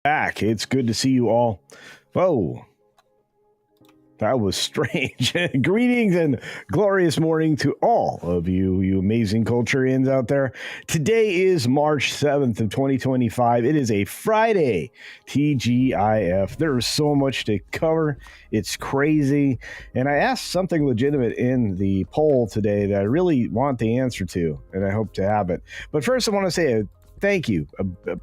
Back. It's good to see you all. Whoa, that was strange. Greetings and glorious morning to all of you amazing culturians out there. Today is March 7th of 2025. It is a Friday, TGIF. There is so much to cover. It's crazy. And I asked something legitimate in the poll today that I really want the answer to, and I hope to have it. But first, I want to say thank you,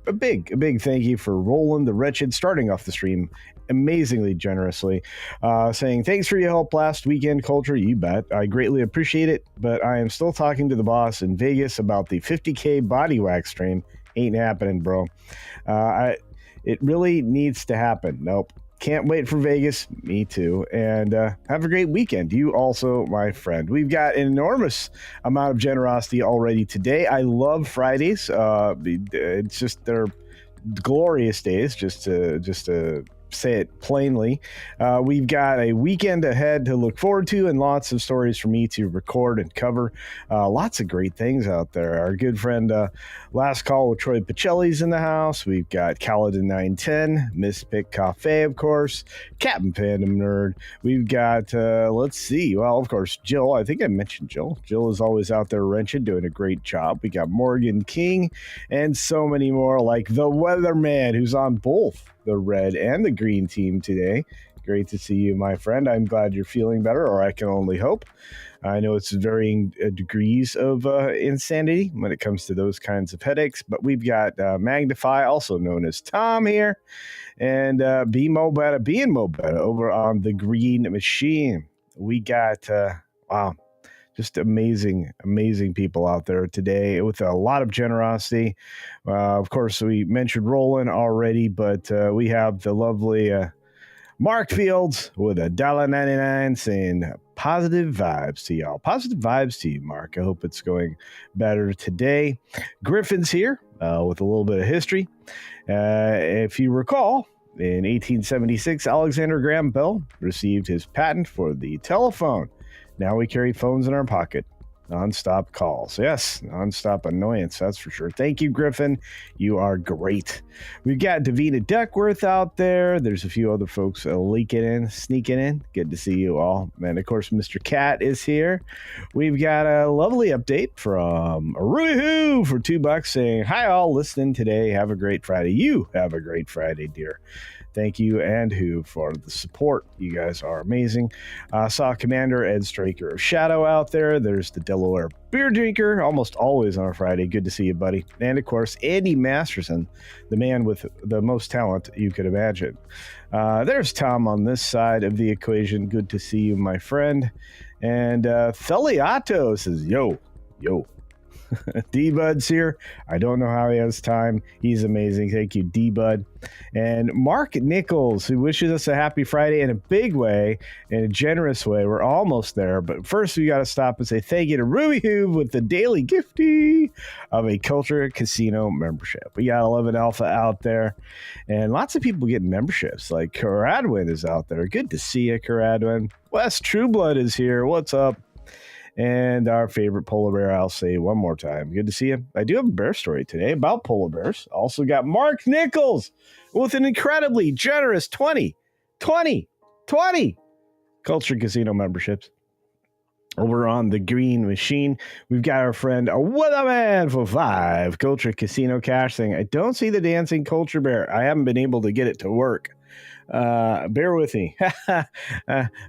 a big thank you for Roland the Wretched starting off the stream amazingly generously, saying thanks for your help last weekend, Culture. You bet. I greatly appreciate it, but I am still talking to the boss in Vegas about the 50K body wax stream. Ain't happening, bro. It really needs to happen. Nope. Can't wait for Vegas. Me too. And have a great weekend. You also, my friend. We've got an enormous amount of generosity already today. I love Fridays. It's just they're glorious days, just to say it plainly. We've got a weekend ahead to look forward to and lots of stories for me to record and cover. Lots of great things out there. Our good friend Last Call with Troy Pacelli's in the house. We've got Kaladin 910, Miss Pick Cafe, of course, Captain Fandom Nerd. We've got, let's see, well, of course, Jill. I think I mentioned Jill. Jill is always out there wrenching, doing a great job. We got Morgan King and so many more, like the Weatherman, who's on both the red and the green team today. Great to see you, my friend. I'm glad you're feeling better, or I can only hope. I know it's varying degrees of insanity when it comes to those kinds of headaches, but we've got Magnify, also known as Tom, here, and being Mobetta over on the Green Machine. We got, wow, just amazing people out there today with a lot of generosity. Of course, we mentioned Roland already, but we have the lovely Mark Fields with $1.99 saying positive vibes to y'all. Positive vibes to you, Mark. I hope it's going better today. Griffin's here with a little bit of history. If you recall, in 1876, Alexander Graham Bell received his patent for the telephone. Now we carry phones in our pocket. Non-stop calls. Yes, non-stop annoyance, that's for sure. Thank you, Griffin. You are great. We've got Davina Duckworth out there. There's a few other folks sneaking in. Good to see you all. And, of course, Mr. Cat is here. We've got a lovely update from Rudy Who for $2 saying, hi, all listening today. Have a great Friday. You have a great Friday, dear. Thank you and Who for the support. You guys are amazing. Saw Commander Ed Straker of Shadow out there. There's the Delaware Beer Drinker, almost always on a Friday. Good to see you, buddy. And, of course, Andy Masterson, the man with the most talent you could imagine. There's Tom on this side of the equation. Good to see you, my friend. And Theliato says, yo. D-Bud's here. I don't know how he has time. He's amazing. Thank you, D-Bud. And Mark Nichols, who wishes us a happy Friday in a big way, in a generous way. We're almost there. But first, we got to stop and say thank you to Ruby Hoove with the daily gifty of a Culture Casino membership. We got 11 Alpha out there. And lots of people getting memberships. Like Caradwin is out there. Good to see you, Caradwin. Wes Trueblood is here. What's up? And our favorite polar bear, I'll say one more time. Good to see you. I do have a bear story today about polar bears. Also got Mark Nichols with an incredibly generous 20 Culture Casino memberships. Over on the Green Machine, we've got our friend Weatherman for 5 Culture Casino cash saying, I don't see the dancing culture bear. I haven't been able to get it to work. Bear with me.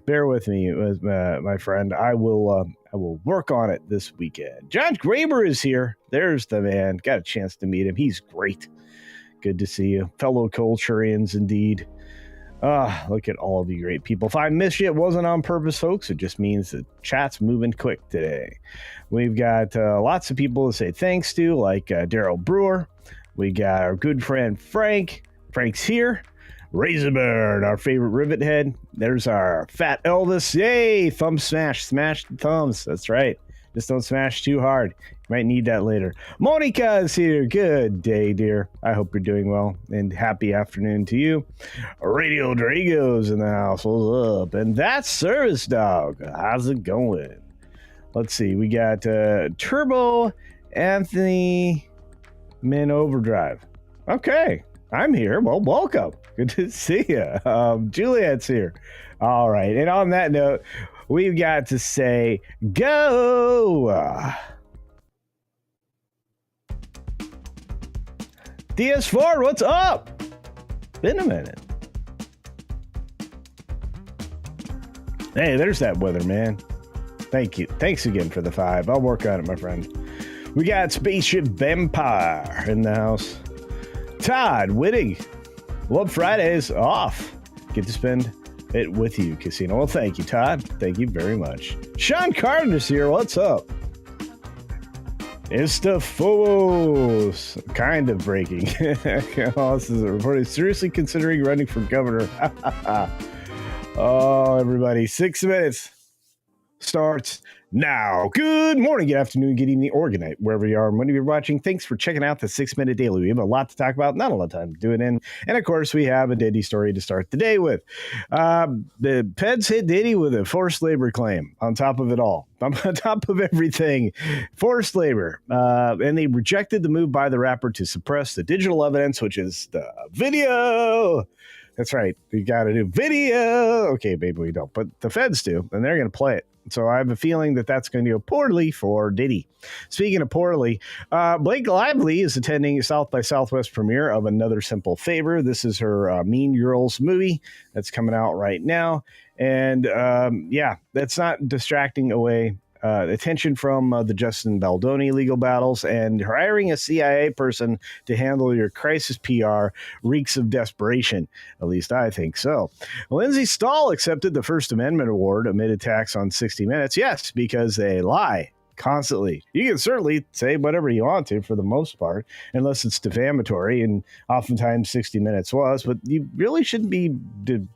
Bear with me, my friend. I will work on it this weekend. John Graber is here. There's the man. Got a chance to meet him. He's great. Good to see you. Fellow Culturians, indeed. Look at all of you great people. If I missed you, it wasn't on purpose, folks. It just means the chat's moving quick today. We've got lots of people to say thanks to, like Daryl Brewer. We got our good friend Frank. Frank's here. Razorburn, our favorite rivet head. There's our fat Elvis. Yay! Thumb smash. Smash the thumbs. That's right. Just don't smash too hard. You might need that later. Monica is here. Good day, dear. I hope you're doing well. And happy afternoon to you. Radio Drago's in the house. What's up? And that's Service Dog. How's it going? Let's see. We got Turbo Anthony Min Overdrive. Okay. I'm here. Well, welcome. Good to see you. Juliet's here. All right. And on that note, we've got to say go. DS4, what's up? Been a minute. Hey, there's that weather, man. Thank you. Thanks again for the 5. I'll work on it, my friend. We got Spaceship Vampire in the house. Todd Whitting. Love Fridays off. Get to spend it with you, Casino. Well, thank you, Todd. Thank you very much. Sean Carter's here. What's up? Estafos. Kind of breaking. Oh, this is a report. Seriously considering running for governor. Oh, everybody. 6 minutes starts now. Good morning, good afternoon, good evening, or good night, wherever you are and whenever you're watching. Thanks for checking out the 6 Minute Daily. We have a lot to talk about, not a lot of time to do it in. And of course, we have a Diddy story to start the day with. The Feds hit Diddy with a forced labor claim on top of it all. On top of everything, forced labor. And they rejected the move by the rapper to suppress the digital evidence, which is the video. That's right. We got to do video. Okay, maybe we don't, but the Feds do, and they're going to play it. So I have a feeling that that's going to go poorly for Diddy. Speaking of poorly, Blake Lively is attending South by Southwest premiere of Another Simple Favor. This is her Mean Girls movie that's coming out right now. And yeah, that's not distracting away attention from the Justin Baldoni legal battles, and hiring a CIA person to handle your crisis PR reeks of desperation. At least I think so. Lindsay Stahl accepted the First Amendment award amid attacks on 60 Minutes. Yes, because they lie constantly. You can certainly say whatever you want to for the most part, unless it's defamatory, and oftentimes 60 Minutes was, but you really shouldn't be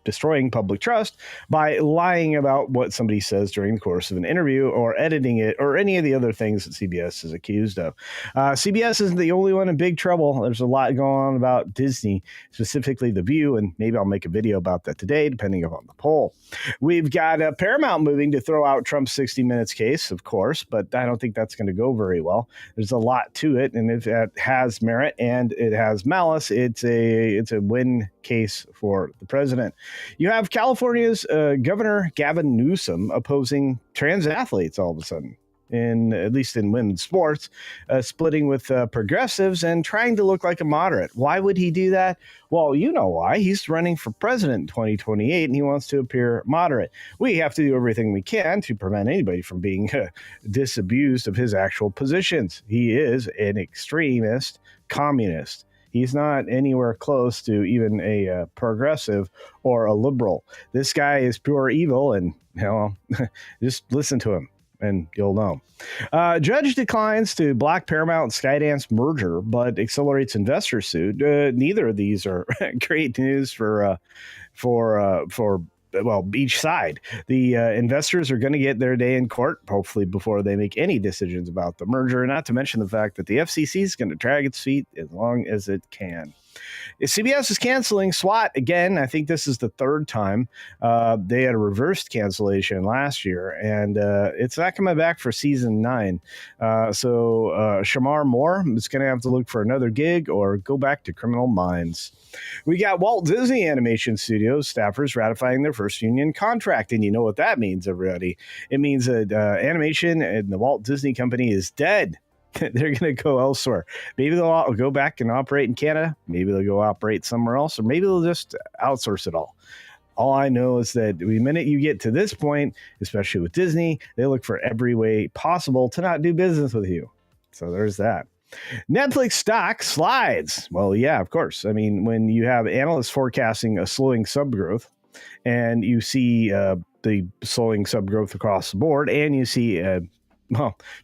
destroying public trust by lying about what somebody says during the course of an interview or editing it or any of the other things that CBS is accused of. CBS isn't the only one in big trouble. There's a lot going on about Disney, specifically The View, and maybe I'll make a video about that today, depending upon the poll. We've got Paramount moving to throw out Trump's 60 Minutes case, of course, but I don't think that's going to go very well. There's a lot to it, and if it has merit and it has malice, it's a win case for the president. You have California's Governor Gavin Newsom opposing trans athletes all of a sudden, at least in women's sports, splitting with progressives and trying to look like a moderate. Why would he do that? Well, you know why. He's running for president in 2028, and he wants to appear moderate. We have to do everything we can to prevent anybody from being disabused of his actual positions. He is an extremist communist. He's not anywhere close to even a progressive or a liberal. This guy is pure evil, and just listen to him and you'll know. Judge declines to block Paramount-Skydance merger, but accelerates investor suit. Neither of these are great news for each side. The investors are going to get their day in court, hopefully before they make any decisions about the merger, not to mention the fact that the FCC is going to drag its feet as long as it can. CBS is canceling SWAT again. I think this is the third time. They had a reversed cancellation last year, and it's not coming back for season 9. So Shamar Moore is going to have to look for another gig or go back to Criminal Minds. We got Walt Disney Animation Studios staffers ratifying their first union contract, and you know what that means, everybody. It means that animation and the Walt Disney Company is dead. They're going to go elsewhere. Maybe they'll go back and operate in Canada. Maybe they'll go operate somewhere else, or maybe they'll just outsource it all. All I know is that the minute you get to this point, especially with Disney, they look for every way possible to not do business with you. So there's that. Netflix stock slides. Well, yeah, of course. I mean, when you have analysts forecasting a slowing subgrowth, and you see the slowing subgrowth across the board, and you see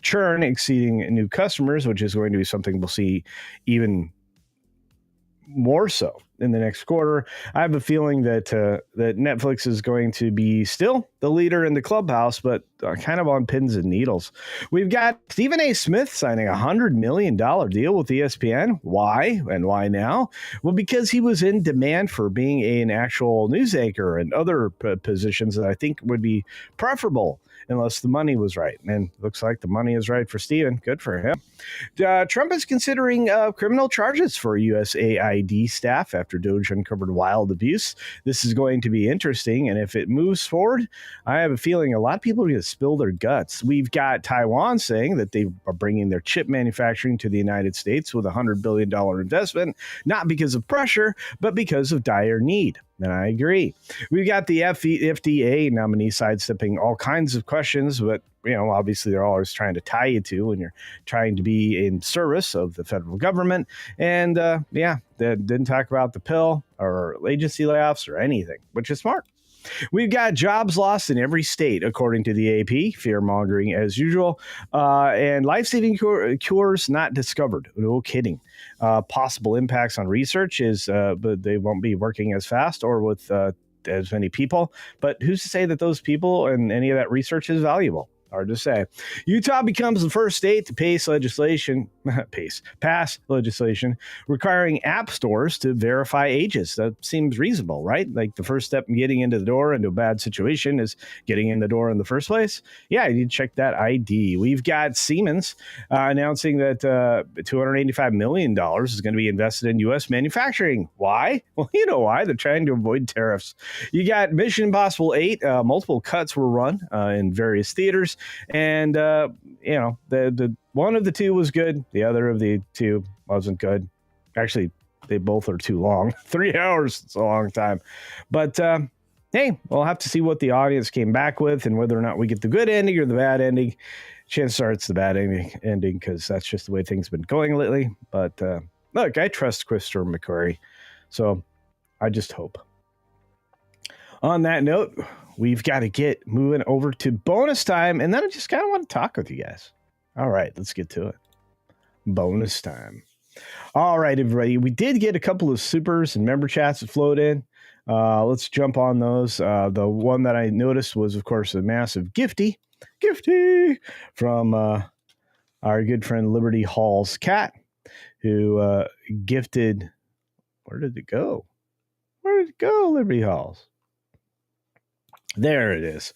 churn exceeding new customers, which is going to be something we'll see even more so in the next quarter. I have a feeling that that Netflix is going to be still the leader in the clubhouse, but kind of on pins and needles. We've got Stephen A. Smith signing a $100 million deal with ESPN. Why and why now? Well, because he was in demand for being an actual news anchor and other positions that I think would be preferable unless the money was right. And looks like the money is right for Steven. Good for him. Trump is considering criminal charges for USAID staff after Doge uncovered wild abuse. This is going to be interesting, and if it moves forward, I have a feeling a lot of people are going to spill their guts. We've got Taiwan saying that they are bringing their chip manufacturing to the United States with a $100 billion investment, not because of pressure, but because of dire need. And I agree. We've got the FDA nominee sidestepping all kinds of questions, but obviously they're always trying to tie you to when you're trying to be in service of the federal government. And they didn't talk about the pill or agency layoffs or anything, which is smart. We've got jobs lost in every state, according to the AP, fear-mongering as usual, and life-saving cures not discovered. No kidding. Possible impacts on research but they won't be working as fast or with as many people. But who's to say that those people and any of that research is valuable? Hard to say. Utah becomes the first state to pass legislation requiring app stores to verify ages. That seems reasonable, right? Like the first step in getting into the door into a bad situation is getting in the door in the first place. Yeah, you need to check that ID. We've got Siemens announcing that $285 million is going to be invested in U.S. manufacturing. Why? Well, you know why. They're trying to avoid tariffs. You got Mission Impossible 8. Multiple cuts were run in various theaters. And, the one of the two was good. The other of the two wasn't good. Actually, they both are too long. 3 hours, it's a long time. But, hey, we'll have to see what the audience came back with and whether or not we get the good ending or the bad ending. Chances are it's the bad ending because that's just the way things have been going lately. But, look, I trust Christopher McQuarrie. So I just hope. On that note, we've got to get moving over to bonus time, and then I just kind of want to talk with you guys. All right, let's get to it. Bonus time. All right, everybody. We did get a couple of supers and member chats that flowed in. Let's jump on those. The one that I noticed was, of course, a massive gifty from our good friend Liberty Hall's cat, who gifted. Where did it go? Liberty Halls? There it is.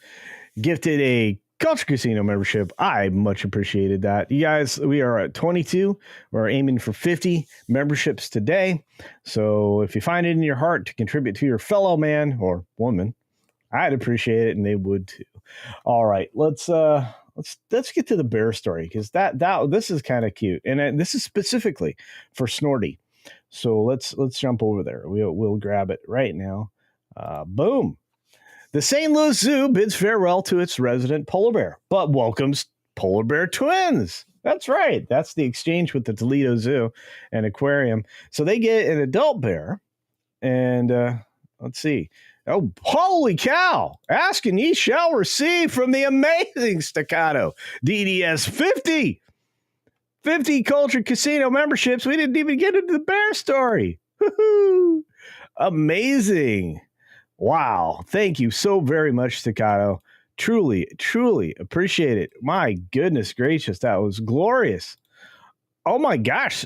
Gifted a Culture Casino membership. I much appreciated that. You guys, we are at 22. We're aiming for 50 memberships today. So if you find it in your heart to contribute to your fellow man or woman, I'd appreciate it, and they would too. All right, let's get to the bear story, because this is kind of cute, and this is specifically for Snorty. So let's jump over there. We'll grab it right now. Boom. The St. Louis Zoo bids farewell to its resident polar bear, but welcomes polar bear twins. That's right. That's the exchange with the Toledo Zoo and Aquarium. So they get an adult bear, and let's see. Oh, holy cow. Ask and ye shall receive from the amazing Staccato DDS 50 Culture Casino memberships. We didn't even get into the bear story. Woo-hoo. Amazing. Wow. Thank you so very much, Staccato. Truly, truly appreciate it. My goodness gracious. That was glorious. Oh my gosh.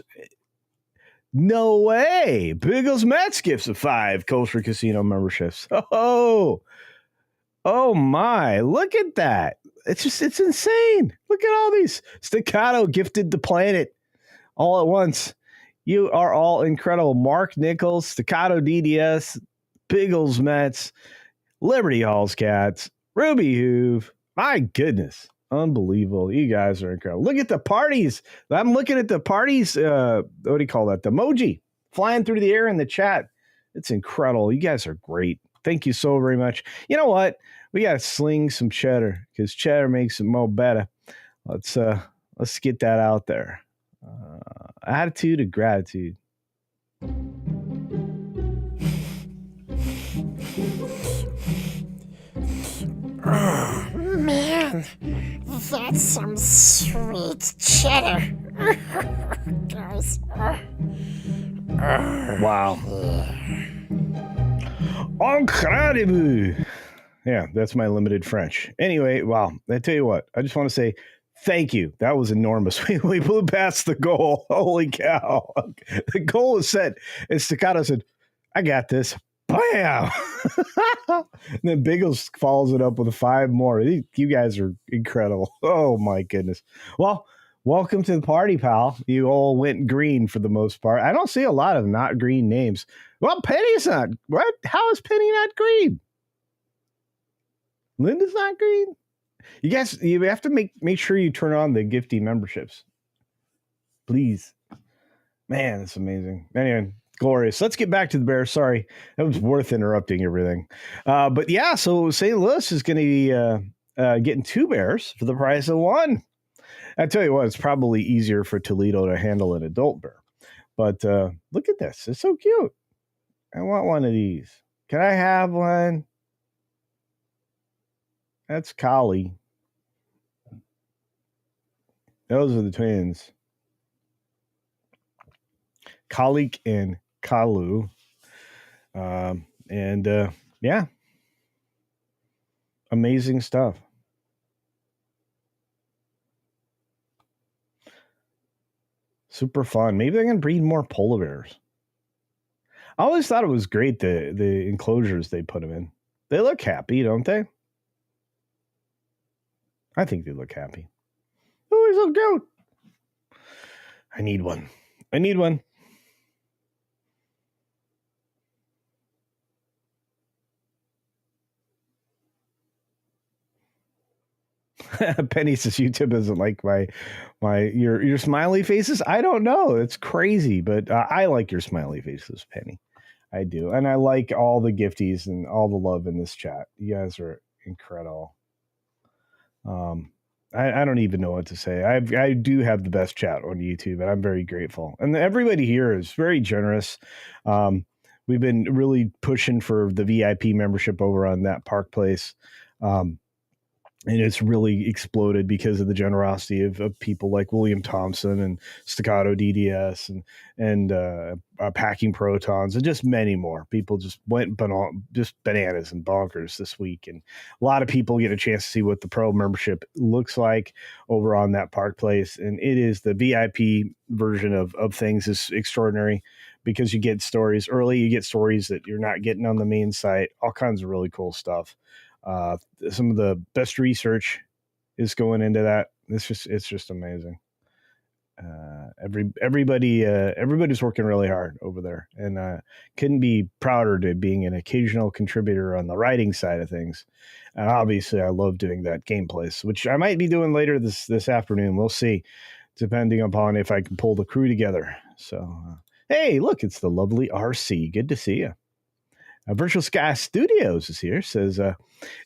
No way. Biggles Mets gifts of 5 Culture Casino memberships. Oh my. Look at that. It's insane. Look at all these. Staccato gifted the planet all at once. You are all incredible. Mark Nichols, Staccato DDS, Biggles Mets, Liberty Halls Cats, Ruby Hoove. My goodness. Unbelievable. You guys are incredible. Look at the parties. I'm looking at the parties. What do you call that? The emoji flying through the air in the chat. It's incredible. You guys are great. Thank you so very much. You know what? We got to sling some cheddar, because cheddar makes it more better. Let's get that out there. Attitude of gratitude. Oh, man, that's some sweet cheddar. Guys. Wow. Incredible. Yeah, that's my limited French. Anyway, wow. I tell you what, I just want to say thank you. That was enormous. We blew past the goal. Holy cow. The goal was set. And Staccato said, I got this. Bam! And then Biggles follows it up with 5 more. You guys are incredible. Oh my goodness. Well, welcome to the party, pal. You all went green for the most part. I don't see a lot of not green names. Well, Penny's not. What? How is Penny not green? Linda's not green? You guys, you have to make sure you turn on the gifty memberships. Please. Man, that's amazing. Anyway, glorious. Let's get back to the Bears. Sorry, that was worth interrupting everything. But yeah, so St. Louis is going to be getting 2 Bears for the price of 1. I tell you what, it's probably easier for Toledo to handle an adult bear. But look at this. It's so cute. I want one of these. Can I have one? That's Collie. Those are the twins. Kalik and Kalu. Yeah. Amazing stuff. Super fun. Maybe they can breed more polar bears. I always thought it was great, the enclosures they put them in. They look happy, don't they? I think they look happy. Oh, he's so cute. I need one. Penny says YouTube isn't like your smiley faces. I don't know. It's crazy, but I like your smiley faces, Penny. I do, and I like all the gifties and all the love in this chat. You guys are incredible. I don't even know what to say. I do have the best chat on YouTube, and I'm very grateful. And everybody here is very generous. We've been really pushing for the VIP membership over on that Park Place. And it's really exploded because of the generosity of people like William Thompson and Staccato DDS and Packing Protons and just many more. People just went just bananas and bonkers this week. And a lot of people get a chance to see what the pro membership looks like over on that Park Place. And it is the VIP version of things is extraordinary because you get stories early. You get stories that you're not getting on the main site, all kinds of really cool stuff. Some of the best research is going into that. It's just amazing. Everybody's working really hard over there, and couldn't be prouder to being an occasional contributor on the writing side of things. And obviously, I love doing that gameplays, which I might be doing later this afternoon. We'll see, depending upon if I can pull the crew together. So, hey, look, it's the lovely RC. Good to see you. Virtual Sky Studios is here, says,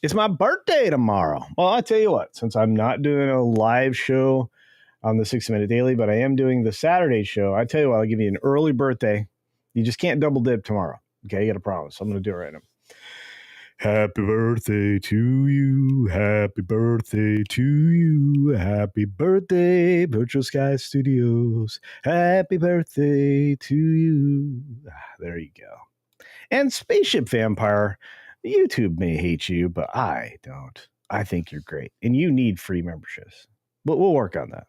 it's my birthday tomorrow. Well, I tell you what, since I'm not doing a live show on the 60 Minute Daily, but I am doing the Saturday show, I tell you what, I'll give you an early birthday. You just can't double dip tomorrow. Okay, you got to promise. I'm going to do it right now. Happy birthday to you. Happy birthday to you. Happy birthday, Virtual Sky Studios. Happy birthday to you. There you go. And Spaceship Vampire, YouTube may hate you, but I don't. I think you're great. And you need free memberships. But we'll work on that.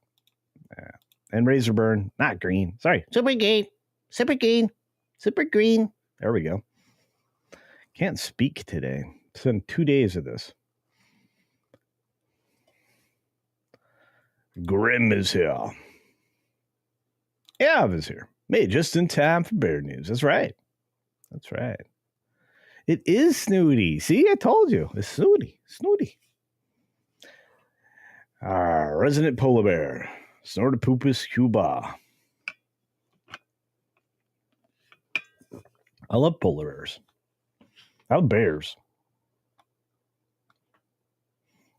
Yeah. And Razorburn, not green. Sorry. Super green. Super green. Super green. There we go. Can't speak today. It's been 2 days of this. Grim is here. Av is here. Made just in time for bear news. That's right. That's right. It is Snooty. See, I told you. It's Snooty. Snooty. Our resident polar bear, Snortopupus cuba. I love polar bears. I love bears.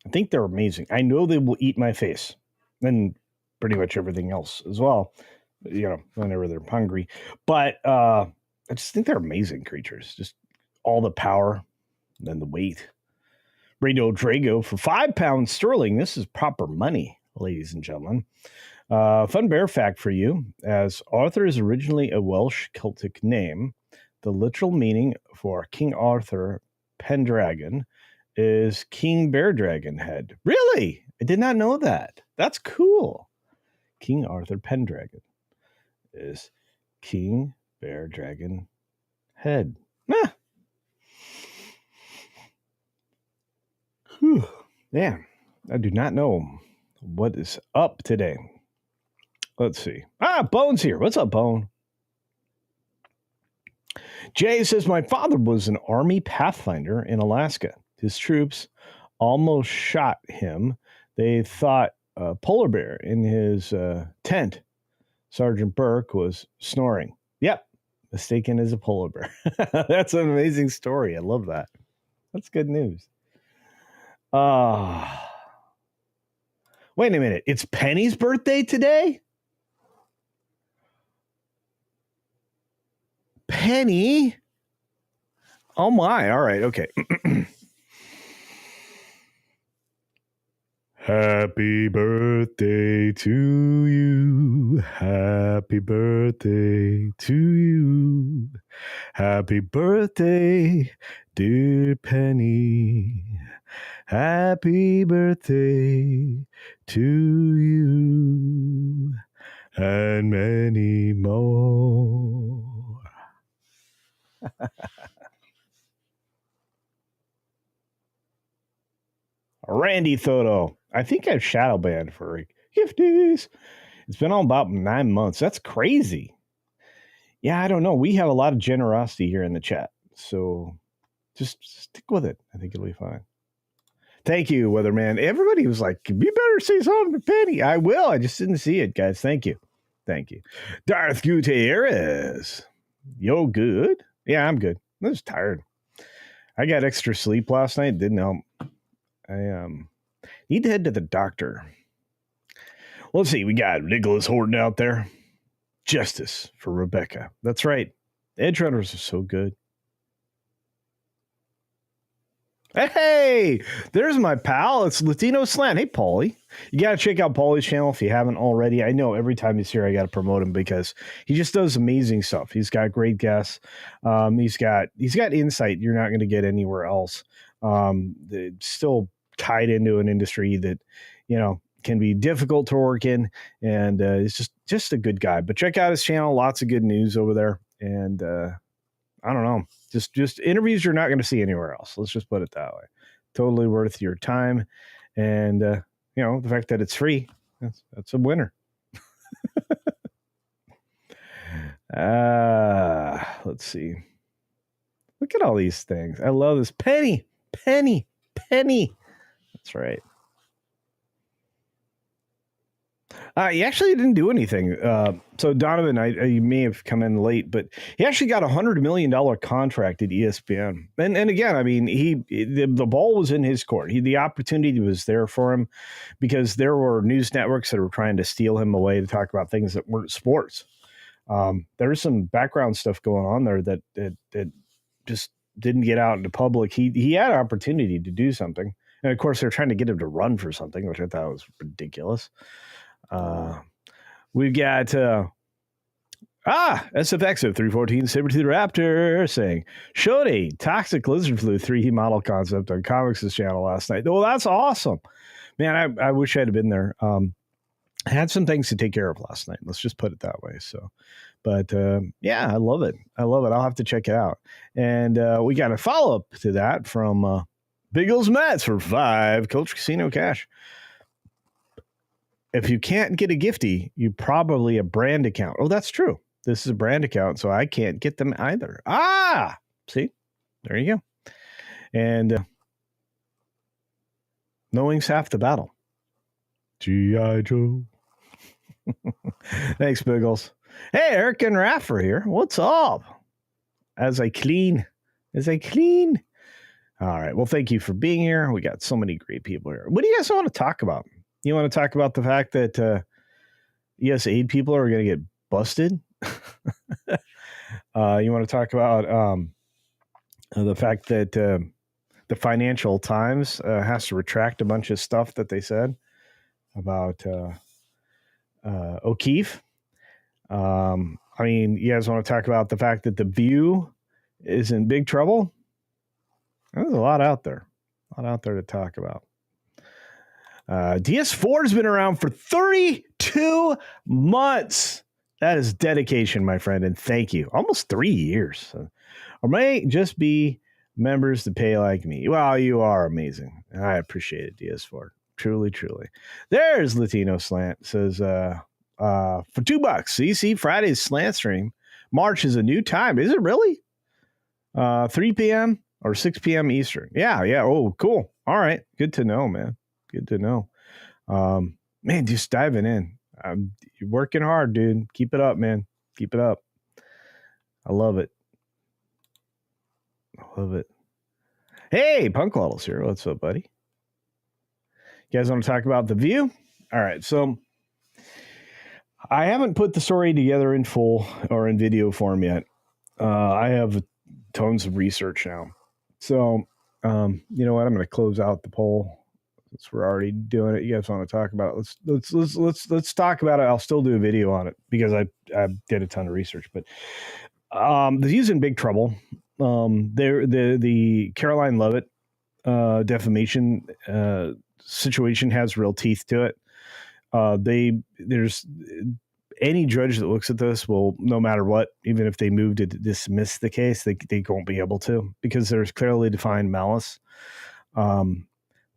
I think they're amazing. I know they will eat my face and pretty much everything else as well, you know, whenever they're hungry. But I just think they're amazing creatures. Just all the power and then the weight. Radio Drago for £5 sterling. This is proper money, ladies and gentlemen. Fun bear fact for you. As Arthur is originally a Welsh Celtic name, the literal meaning for King Arthur Pendragon is King Bear Dragon Head. Really? I did not know that. That's cool. King Arthur Pendragon is King Bear Dragon Head. Whew. Yeah, I do not know what is up today. Let's see. Bone's here. What's up, Bone? Jay says, my father was an Army Pathfinder in Alaska. His troops almost shot him. They thought a polar bear in his tent. Sergeant Burke was snoring. Yep, mistaken as a polar bear. That's an amazing story. I love that. That's good news. Wait a minute. It's Penny's birthday today? Penny? Oh my. All right. Okay. Happy birthday to you. Happy birthday to you. Happy birthday, dear Penny. Happy birthday to you and many more. Randy Thoto. I think I've shadow banned for gifties. It's been on about 9 months. That's crazy. Yeah, I don't know. We have a lot of generosity here in the chat. So just stick with it. I think it'll be fine. Thank you, Weatherman. Everybody was like, you better say something to Penny. I will. I just didn't see it, guys. Thank you. Thank you. Darth Gutierrez. Yo, good? Yeah, I'm good. I was tired. I got extra sleep last night. Didn't help. I need to head to the doctor. Let's see. We got Nicholas Horton out there. Justice for Rebecca. That's right. Edge runners are so good. Hey, there's my pal. It's Latino Slant. Hey, Paulie. You got to check out Paulie's channel if you haven't already. I know every time he's here, I got to promote him because he just does amazing stuff. He's got great guests. He's got insight you're not going to get anywhere else. Still tied into an industry that, can be difficult to work in. And he's just a good guy. But check out his channel. Lots of good news over there. And I don't know. Just interviews you're not going to see anywhere else. Let's just put it that way. Totally worth your time. And, the fact that it's free, that's a winner. Let's see. Look at all these things. I love this. Penny. That's right. He actually didn't do anything. So Donovan, you may have come in late, but he actually got $100 million contract at ESPN. And again, I mean, the ball was in his court. The opportunity was there for him because there were news networks that were trying to steal him away to talk about things that weren't sports. There was some background stuff going on there that just didn't get out into public. He had an opportunity to do something. And of course, they're trying to get him to run for something, which I thought was ridiculous. We've got SFX of 314 Sabertooth Raptor saying showed a toxic lizard flu 3D model concept on Comics' channel last night. Well, that's awesome, man. I wish I'd have been there. I had some things to take care of last night. Let's just put it that way. So, but yeah, I love it. I'll have to check it out. And we got a follow up to that from Biggles Mets for 5 Culture Casino cash. If you can't get a gifty, you probably a brand account. Oh, that's true. This is a brand account, so I can't get them either. See? There you go. And knowing's half the battle. G.I. Joe. Thanks, Biggles. Hey, Eric and Raph are here. What's up? As I clean. All right. Well, thank you for being here. We got so many great people here. What do you guys want to talk about? You want to talk about the fact that ES8 people are going to get busted? You want to talk about the fact that the Financial Times has to retract a bunch of stuff that they said about O'Keefe? I mean, you guys want to talk about the fact that The View is in big trouble? There's a lot out there. To talk about. DS4 has been around for 32 months. That is dedication, my friend, and thank you. Almost 3 years. Or may just be members to pay like me. Well, you are amazing. I appreciate it, DS4. Truly, truly. There's Latino Slant. Says, for $2. So you see Friday's slant stream. March is a new time. Is it really? 3 p.m. or 6 p.m. Eastern. Yeah. Oh, cool. All right. Good to know, man. Good to know. Man, just diving in. You're working hard, dude. Keep it up, man. Keep it up. I love it. I love it. Hey, Punk Waddles here. What's up, buddy? You guys want to talk about The View? All right. So I haven't put the story together in full or in video form yet. I have tons of research now. So, you know what? I'm going to close out the poll. Since we're already doing it, you guys want to talk about it? Let's talk about it. I'll still do a video on it because I did a ton of research. But The View's in big trouble. The Caroline Lovett defamation situation has real teeth to it. There's any judge that looks at this will, no matter what, even if they move to dismiss the case, they won't be able to, because there's clearly defined malice.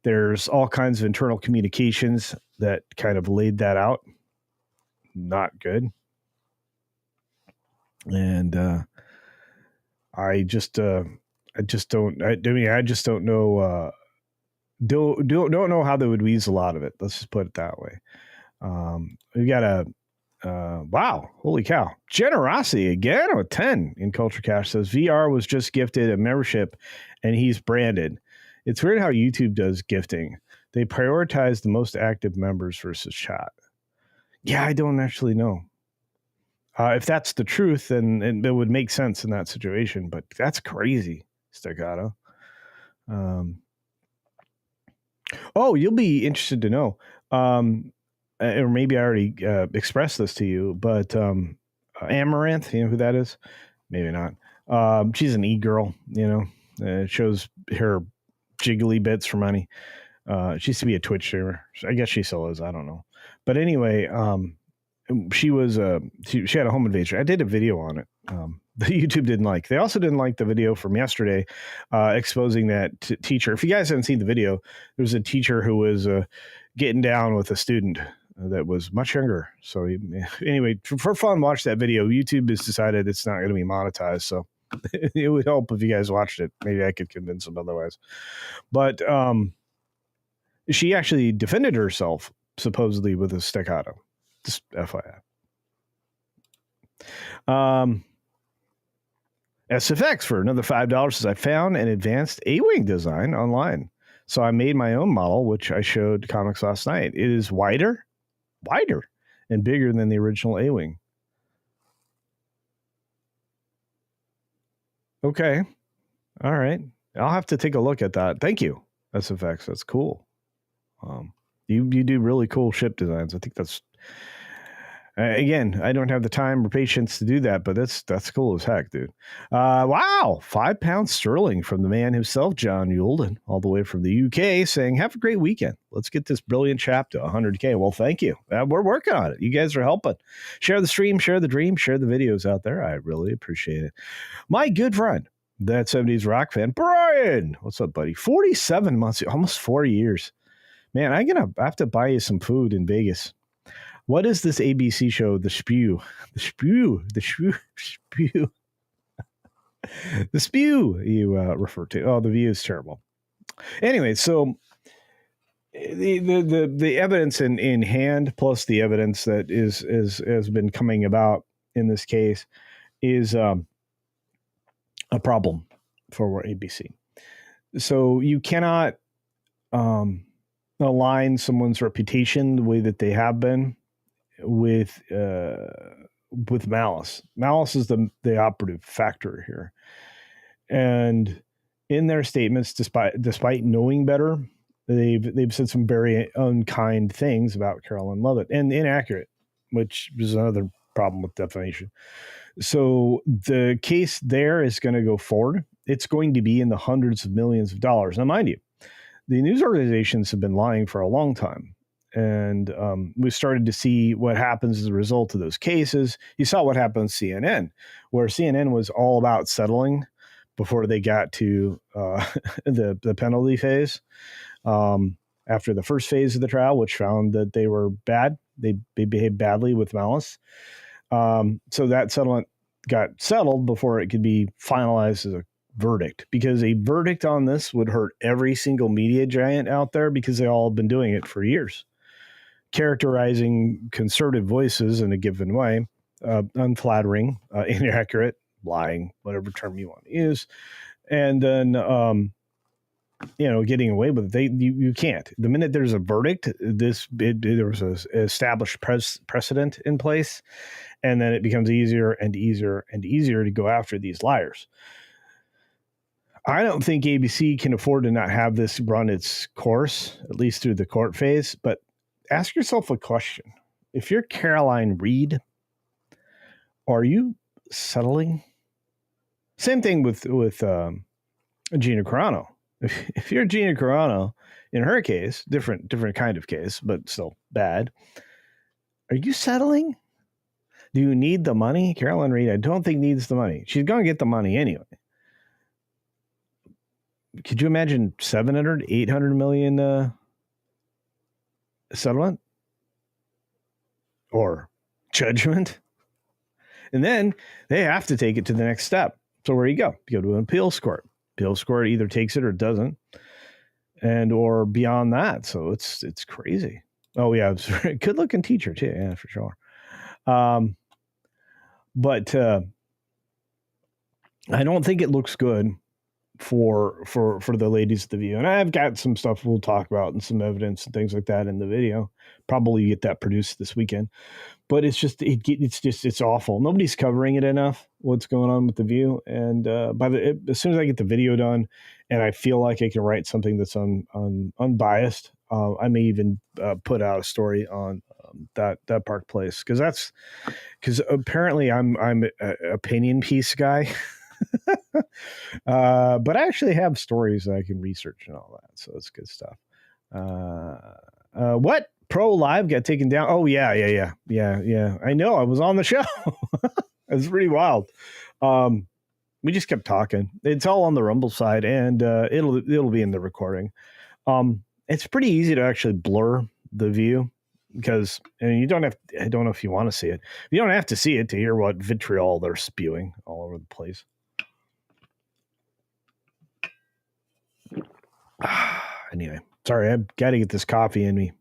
There's all kinds of internal communications that kind of laid that out. Not good. And I just don't know. Don't know how they would weasel out of it. Let's just put it that way. We got wow, holy cow. Generosity again with 10 in Culture Cash says VR was just gifted a membership and he's branded. It's weird how YouTube does gifting. They prioritize the most active members versus chat. Yeah, I don't actually know. If that's the truth, then it would make sense in that situation, but that's crazy, Staccato. Oh, you'll be interested to know. Or maybe I already expressed this to you, but Amaranth, you know who that is? Maybe not. She's an e-girl, shows her jiggly bits for money. She used to be a Twitch streamer. I guess she still is. I don't know. But anyway, she was she had a home invasion. I did a video on it. The YouTube didn't like. They also didn't like the video from yesterday exposing that teacher. If you guys haven't seen the video, there was a teacher who was getting down with a student that was much younger. So anyway, for fun, watch that video. YouTube has decided it's not going to be monetized. So it would help if you guys watched it. Maybe I could convince them otherwise. But she actually defended herself, supposedly with a staccato. Just FYI. SFX for another $5 says I found an advanced A-wing design online. So I made my own model, which I showed comics last night. It is wider, and bigger than the original A-wing. Okay. All right. I'll have to take a look at that. Thank you, SFX. That's cool. You do really cool ship designs. I think that's... again, I don't have the time or patience to do that, but that's cool as heck, dude. Wow, £5 sterling from the man himself, John Yulden, all the way from the UK, saying, have a great weekend. Let's get this brilliant chap to 100K. Well, thank you. We're working on it. You guys are helping. Share the stream, share the dream, share the videos out there. I really appreciate it. My good friend, that 70s rock fan, Brian. What's up, buddy? 47 months, almost 4 years. Man, I'm going to have to buy you some food in Vegas. What is this ABC show? The Spew. The Spew you refer to. Oh, The View is terrible. Anyway, so the evidence in hand, plus the evidence that has been coming about in this case, is a problem for ABC. So you cannot align someone's reputation the way that they have been with malice. Malice is the operative factor here. And in their statements, despite knowing better, they've said some very unkind things about Caroline Lovett and inaccurate, which is another problem with defamation. So the case there is going to go forward. It's going to be in the hundreds of millions of dollars. Now, mind you, the news organizations have been lying for a long time. And we started to see what happens as a result of those cases. You saw what happened with CNN, where CNN was all about settling before they got to the penalty phase. After the first phase of the trial, which found that they were bad, they behaved badly with malice. So that settlement got settled before it could be finalized as a verdict, because a verdict on this would hurt every single media giant out there, because they all have been doing it for years, characterizing conservative voices in a given way, unflattering, inaccurate, lying, whatever term you want to use, and then getting away with it. You can't. The minute there's a verdict, there was an established precedent in place, and then it becomes easier and easier and easier to go after these liars. I don't think ABC can afford to not have this run its course, at least through the court phase. But ask yourself a question. If you're Caroline Reed, are you settling? Same thing with Gina Carano. If you're Gina Carano, in her case, different kind of case, but still bad, are you settling? Do you need the money? Caroline Reed, I don't think needs the money. She's going to get the money anyway. Could you imagine 700, 800 million settlement or judgment? And then they have to take it to the next step. So where you go? You go to an appeals court. Appeals court either takes it or doesn't, and or beyond that. So it's crazy. Oh yeah, good looking teacher too. Yeah, for sure. But I don't think it looks good for the ladies of the View. And I've got some stuff we'll talk about and some evidence and things like that in the video. Probably get that produced this weekend. But it's awful. Nobody's covering it enough, what's going on with the View. And as soon as I get the video done and I feel like I can write something that's unbiased, I may even put out a story on that Park Place, because apparently I'm an opinion piece guy. But I actually have stories that I can research and all that, so it's good stuff. What Pro Live got taken down? Oh yeah. I know, I was on the show. It was pretty wild. We just kept talking. It's all on the Rumble side, and it'll be in the recording. It's pretty easy to actually blur the view, because you don't have. I don't know if you want to see it. You don't have to see it to hear what vitriol they're spewing all over the place. Anyway, sorry, I've got to get this coffee in me.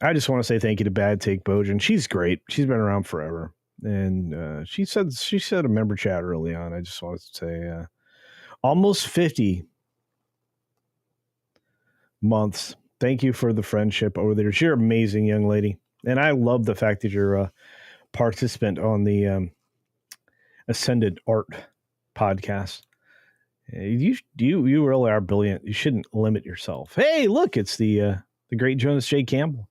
I just want to say thank you to Bad Take Bojan. She's great. She's been around forever, and she said a member chat early on. I just wanted to say, almost 50 months. Thank you for the friendship over there. You're an amazing young lady, and I love the fact that you're a participant on the Ascended Art podcast. You really are brilliant. You shouldn't limit yourself. Hey, look, it's the great Jonas J. Campbell.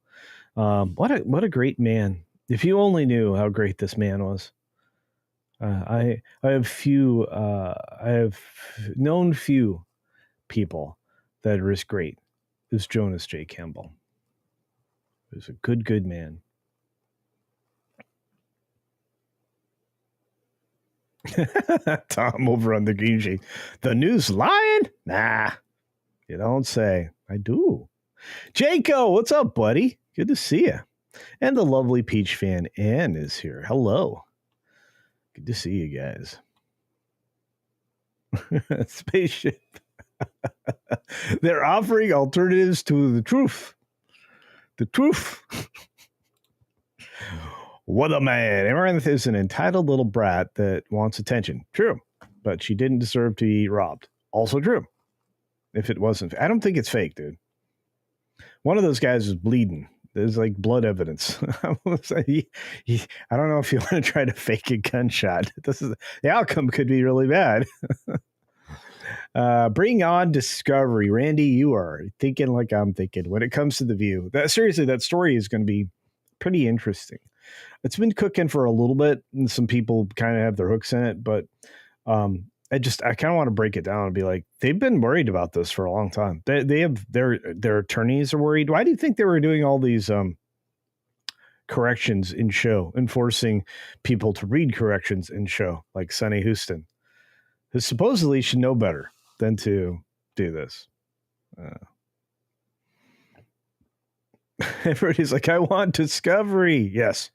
What a great man. If you only knew how great this man was. I have known few people that are as great as Jonas J. Campbell. He was a good man. Tom over on the green sheet. The news lying? Nah, you don't say. I do. Jaco, what's up, buddy? Good to see you. And the lovely Peach fan Ann is here. Hello. Good to see you guys. Spaceship. They're offering alternatives to the truth. The truth. What a man. Amaranth is an entitled little brat that wants attention. True. But she didn't deserve to be robbed. Also true. If it wasn't. I don't think it's fake, dude. One of those guys is bleeding. There's like blood evidence. I don't know if you want to try to fake a gunshot. The outcome could be really bad. Bring on Discovery. Randy, you are thinking like I'm thinking when it comes to the View. Seriously, that story is going to be pretty interesting. It's been cooking for a little bit, and some people kind of have their hooks in it, but I kind of want to break it down and be like, they've been worried about this for a long time. They have their attorneys are worried. Why do you think they were doing all these corrections in show, enforcing people to read corrections in show, like Sonny Houston, who supposedly should know better than to do this. Everybody's like, I want discovery. Yes.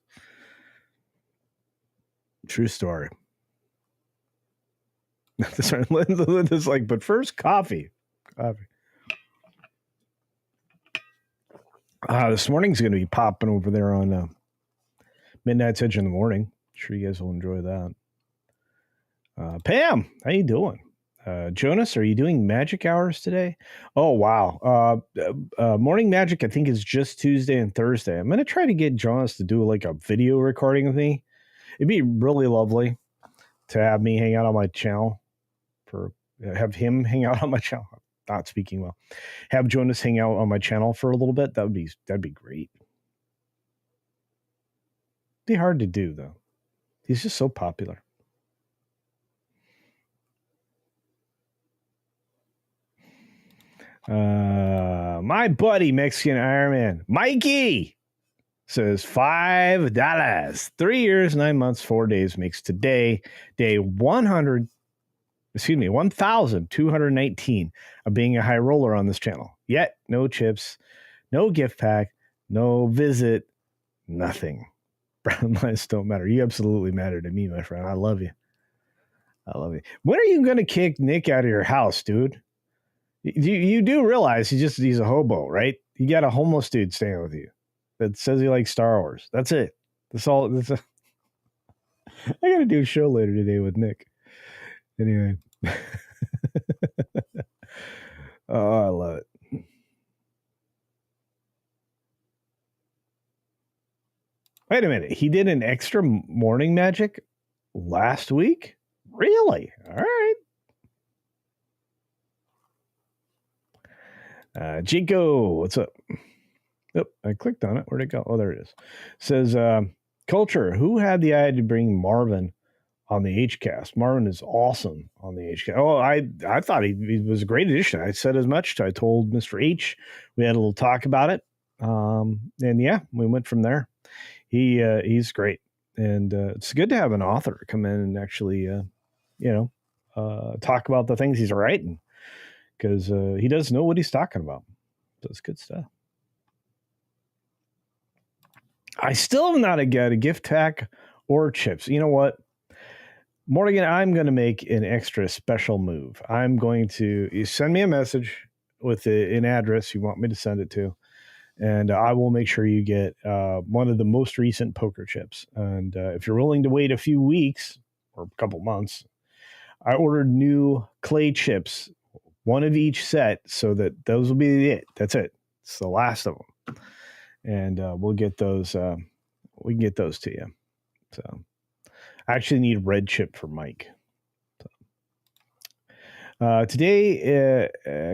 True story. Linda's like, but first coffee. This morning's going to be popping over there on Midnight's Edge in the morning. Sure you guys will enjoy that. Pam, how you doing? Jonas, are you doing magic hours today? Oh, wow. Morning magic, I think, is just Tuesday and Thursday. I'm going to try to get Jonas to do like a video recording of me. It'd be really lovely to have me hang out on my channel have him hang out on my channel. Not speaking well. Have Jonas hang out on my channel for a little bit. That'd be great. Be hard to do though. He's just so popular. My buddy Mexican Iron Man Mikey says $5. 3 years, 9 months, 4 days makes today day 1,219 of being a high roller on this channel. Yet no chips, no gift pack, no visit, nothing. Brown lives don't matter. You absolutely matter to me, my friend. I love you. When are you going to kick Nick out of your house, dude? You do realize he's a hobo, right? You got a homeless dude staying with you that says he likes Star Wars. That's it. I got to do a show later today with Nick. Anyway. Oh, I love it. Wait a minute. He did an extra morning magic last week? Really? All right. Jico, what's up? Oh, I clicked on it. Where'd it go? Oh, there it is. Says, Culture, who had the idea to bring Marvin on the HCast? Marvin is awesome on the HCast. Oh, I thought he was a great addition. I said as much. I told Mr. H. We had a little talk about it. And yeah, we went from there. He's great. And it's good to have an author come in and actually, talk about the things he's writing. Because he does know what he's talking about. So it's good stuff. I still have not got a gift pack or chips. You know what? Morgan, I'm going to make an extra special move. I'm going to you send me a message with an address you want me to send it to. And I will make sure you get one of the most recent poker chips. And if you're willing to wait a few weeks or a couple months, I ordered new clay chips, one of each set, so that those will be it. That's it. It's the last of them. And we'll get those. We can get those to you. So I actually need red chip for Mike. So. Today,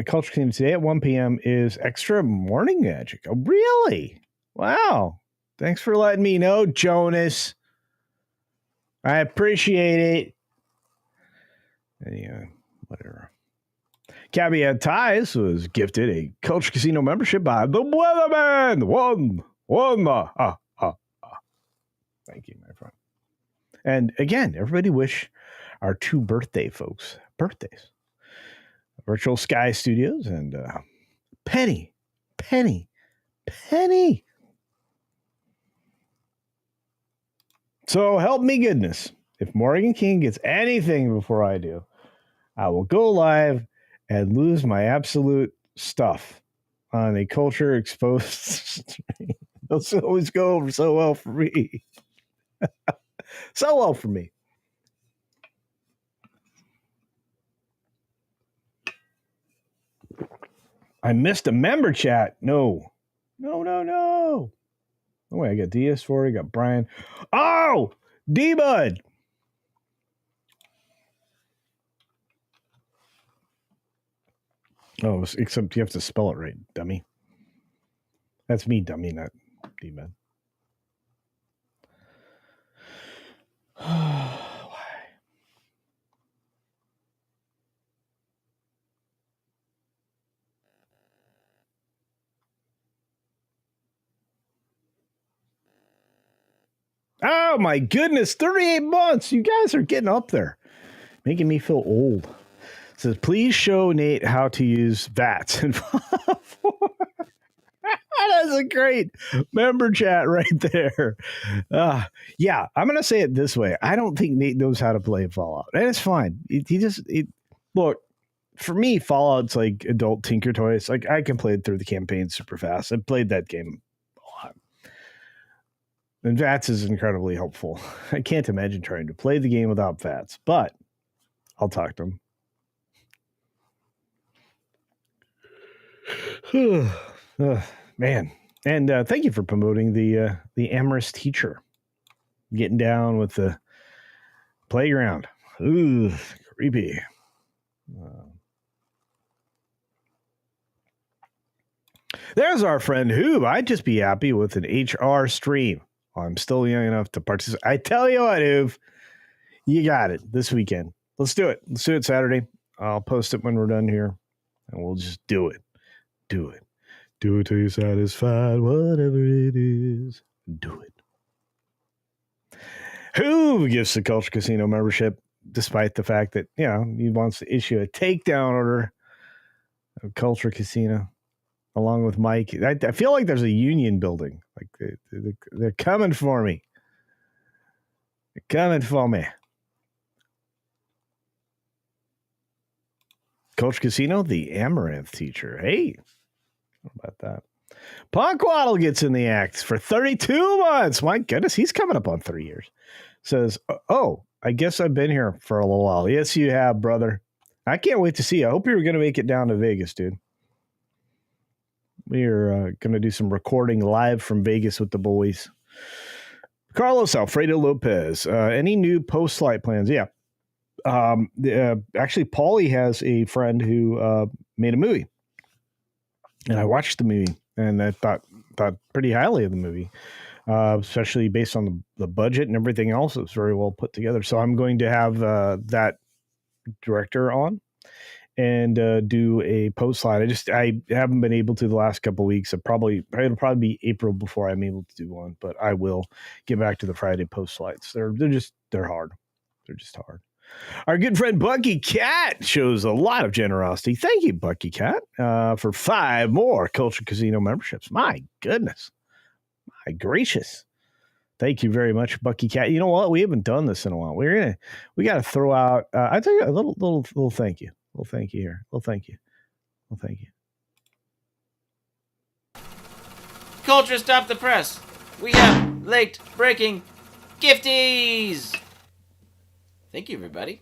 Culture Clean today at 1 p.m. is extra morning magic. Oh, really? Wow. Thanks for letting me know, Jonas. I appreciate it. Anyway, whatever. Caveat Ties was gifted a Culture Casino membership by the Weatherman. One. Thank you, my friend. And again, everybody wish our two birthday folks birthdays. Virtual Sky Studios and Penny. So help me goodness. If Morgan King gets anything before I do, I will go live and lose my absolute stuff on a Culture Exposed. Those always go over so well for me. So well for me. I missed a member chat. No. Oh, wait, I got DS4, I got Brian. Oh, D-Bud. Oh, except you have to spell it right, dummy. That's me, dummy, not D-Bud. Why? Oh my goodness, 38 months. You guys are getting up there. Making me feel old. It says, please show Nate how to use VATS. That's a great member chat right there. Yeah, I'm going to say it this way. I don't think Nate knows how to play Fallout. And it's fine. Look, for me, Fallout's like adult Tinker Toys. Like, I can play it through the campaign super fast. I played that game a lot. And VATS is incredibly helpful. I can't imagine trying to play the game without VATS, but I'll talk to him. Man. And thank you for promoting the amorous teacher. Getting down with the playground. Ooh, creepy. There's our friend Hoob. I'd just be happy with an HR stream. I'm still young enough to participate. I tell you what, Hoob, you got it this weekend. Let's do it. Let's do it Saturday. I'll post it when we're done here, and we'll just do it. Do it. Do it till you're satisfied, whatever it is. Do it. Who gives the Culture Casino membership, despite the fact that, you know, he wants to issue a takedown order of Culture Casino along with Mike. I feel like there's a union building. Like they're coming for me. They're coming for me. Culture Casino, the Amaranth teacher. Hey, how about that? Punkwaddle gets in the act for 32 months. My goodness, he's coming up on 3 years. Says, oh, I guess I've been here for a little while. Yes, you have, brother. I can't wait to see you. I hope you're going to make it down to Vegas, dude. We're going to do some recording live from Vegas with the boys. Carlos Alfredo Lopez. Any new post-flight plans? Yeah. Actually, Paulie has a friend who made a movie. And I watched the movie, and I thought pretty highly of the movie, especially based on the budget and everything else. It was very well put together. So I'm going to have that director on and do a post slide. I haven't been able to the last couple of weeks. It'll probably be April before I'm able to do one, but I will get back to the Friday post slides. They're hard. They're just hard. Our good friend Bucky Cat shows a lot of generosity. Thank you, Bucky Cat, for 5 more Culture Casino memberships. My goodness. My gracious. Thank you very much, Bucky Cat. You know what? We haven't done this in a while. We got to throw out, I tell you a little thank you. A little thank you here. A little thank you. A little thank you. Culture, stop the press. We have late breaking gifties. Thank you, everybody.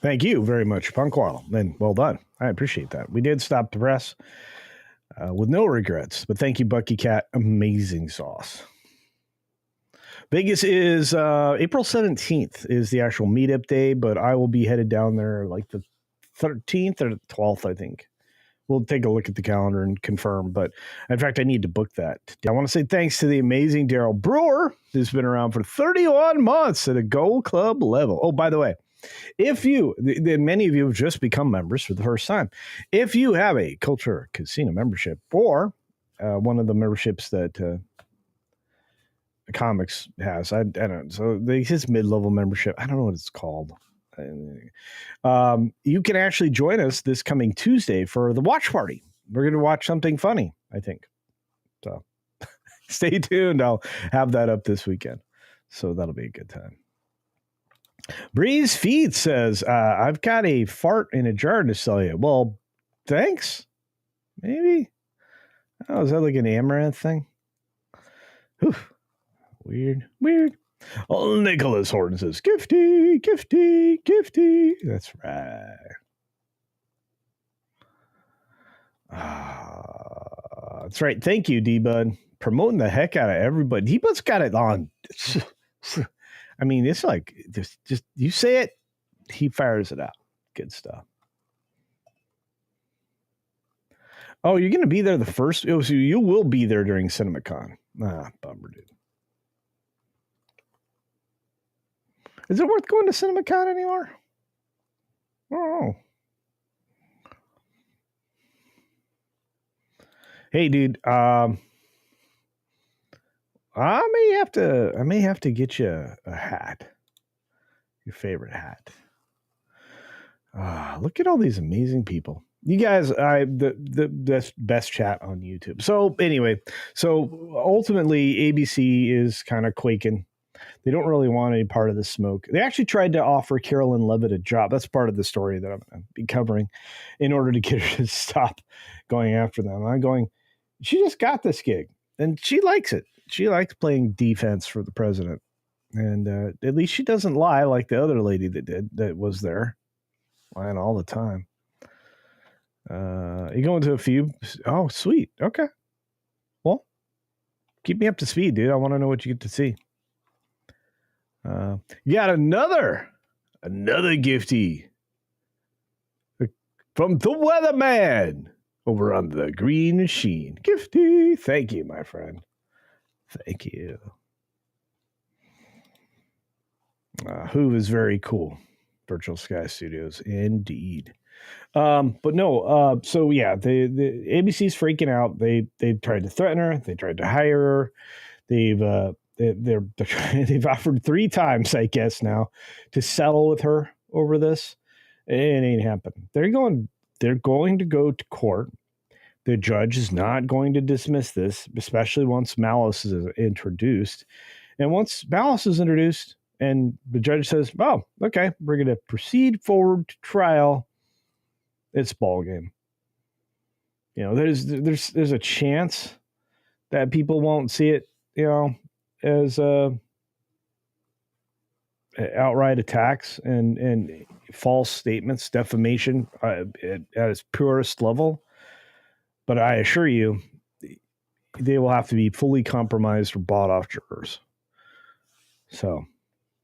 Thank you very much, Punkwaddle. And well done. I appreciate that. We did stop the press with no regrets. But thank you, Bucky Cat. Amazing sauce. Vegas is April 17th is the actual meetup day, but I will be headed down there like the 13th or the 12th, I think. We'll take a look at the calendar and confirm. But in fact, I need to book that. I want to say thanks to the amazing Daryl Brewer, who's been around for 31 months at a Gold Club level. Oh, by the way, many of you have just become members for the first time. If you have a Culture Casino membership or one of the memberships that Comics has, I don't know. So his mid-level membership, I don't know what it's called. You can actually join us this coming Tuesday for the watch party. We're going to watch something funny, I think. So stay tuned. I'll have that up this weekend. So that'll be a good time. Breeze Feed says, I've got a fart in a jar to sell you. Well, thanks. Maybe. Oh, is that like an amaranth thing? Whew. Weird. Oh, Nicholas Horton says, gifty. That's right. That's right. Thank you, D-Bud. Promoting the heck out of everybody. D-Bud's got it on. I mean, it's like, just you say it, he fires it out. Good stuff. Oh, you're going to be there the first? Oh, so you will be there during CinemaCon. Bummer, dude. Is it worth going to CinemaCon anymore? Oh. Hey, dude. I may have to get you a hat. Your favorite hat. Look at all these amazing people. You guys, the best chat on YouTube. So anyway, ultimately ABC is kind of quaking. They don't really want any part of the smoke. They actually tried to offer Carolyn Levitt a job. That's part of the story that I'm going to be covering in order to get her to stop going after them. I'm going, she just got this gig and she likes it. She likes playing defense for the president. And at least she doesn't lie like the other lady that was there, lying all the time. You go into a few. Oh, sweet. Okay. Well, keep me up to speed, dude. I want to know what you get to see. You got another gifty from the Weatherman over on the Green Machine. Gifty. Thank you, my friend. Thank you. Who is very cool. Virtual Sky Studios, indeed. But no, so yeah, the ABC's freaking out. They've tried to threaten her. They tried to hire her. They've offered 3 times, I guess, now to settle with her over this. It ain't happening. They're going to go to court. The judge is not going to dismiss this, especially once malice is introduced. And once malice is introduced, and the judge says, "Oh, okay, we're going to proceed forward to trial," it's ball game. You know, there's a chance that people won't see it, you know, as outright attacks and false statements, defamation at its purest level. But I assure you, they will have to be fully compromised or bought off jurors. So,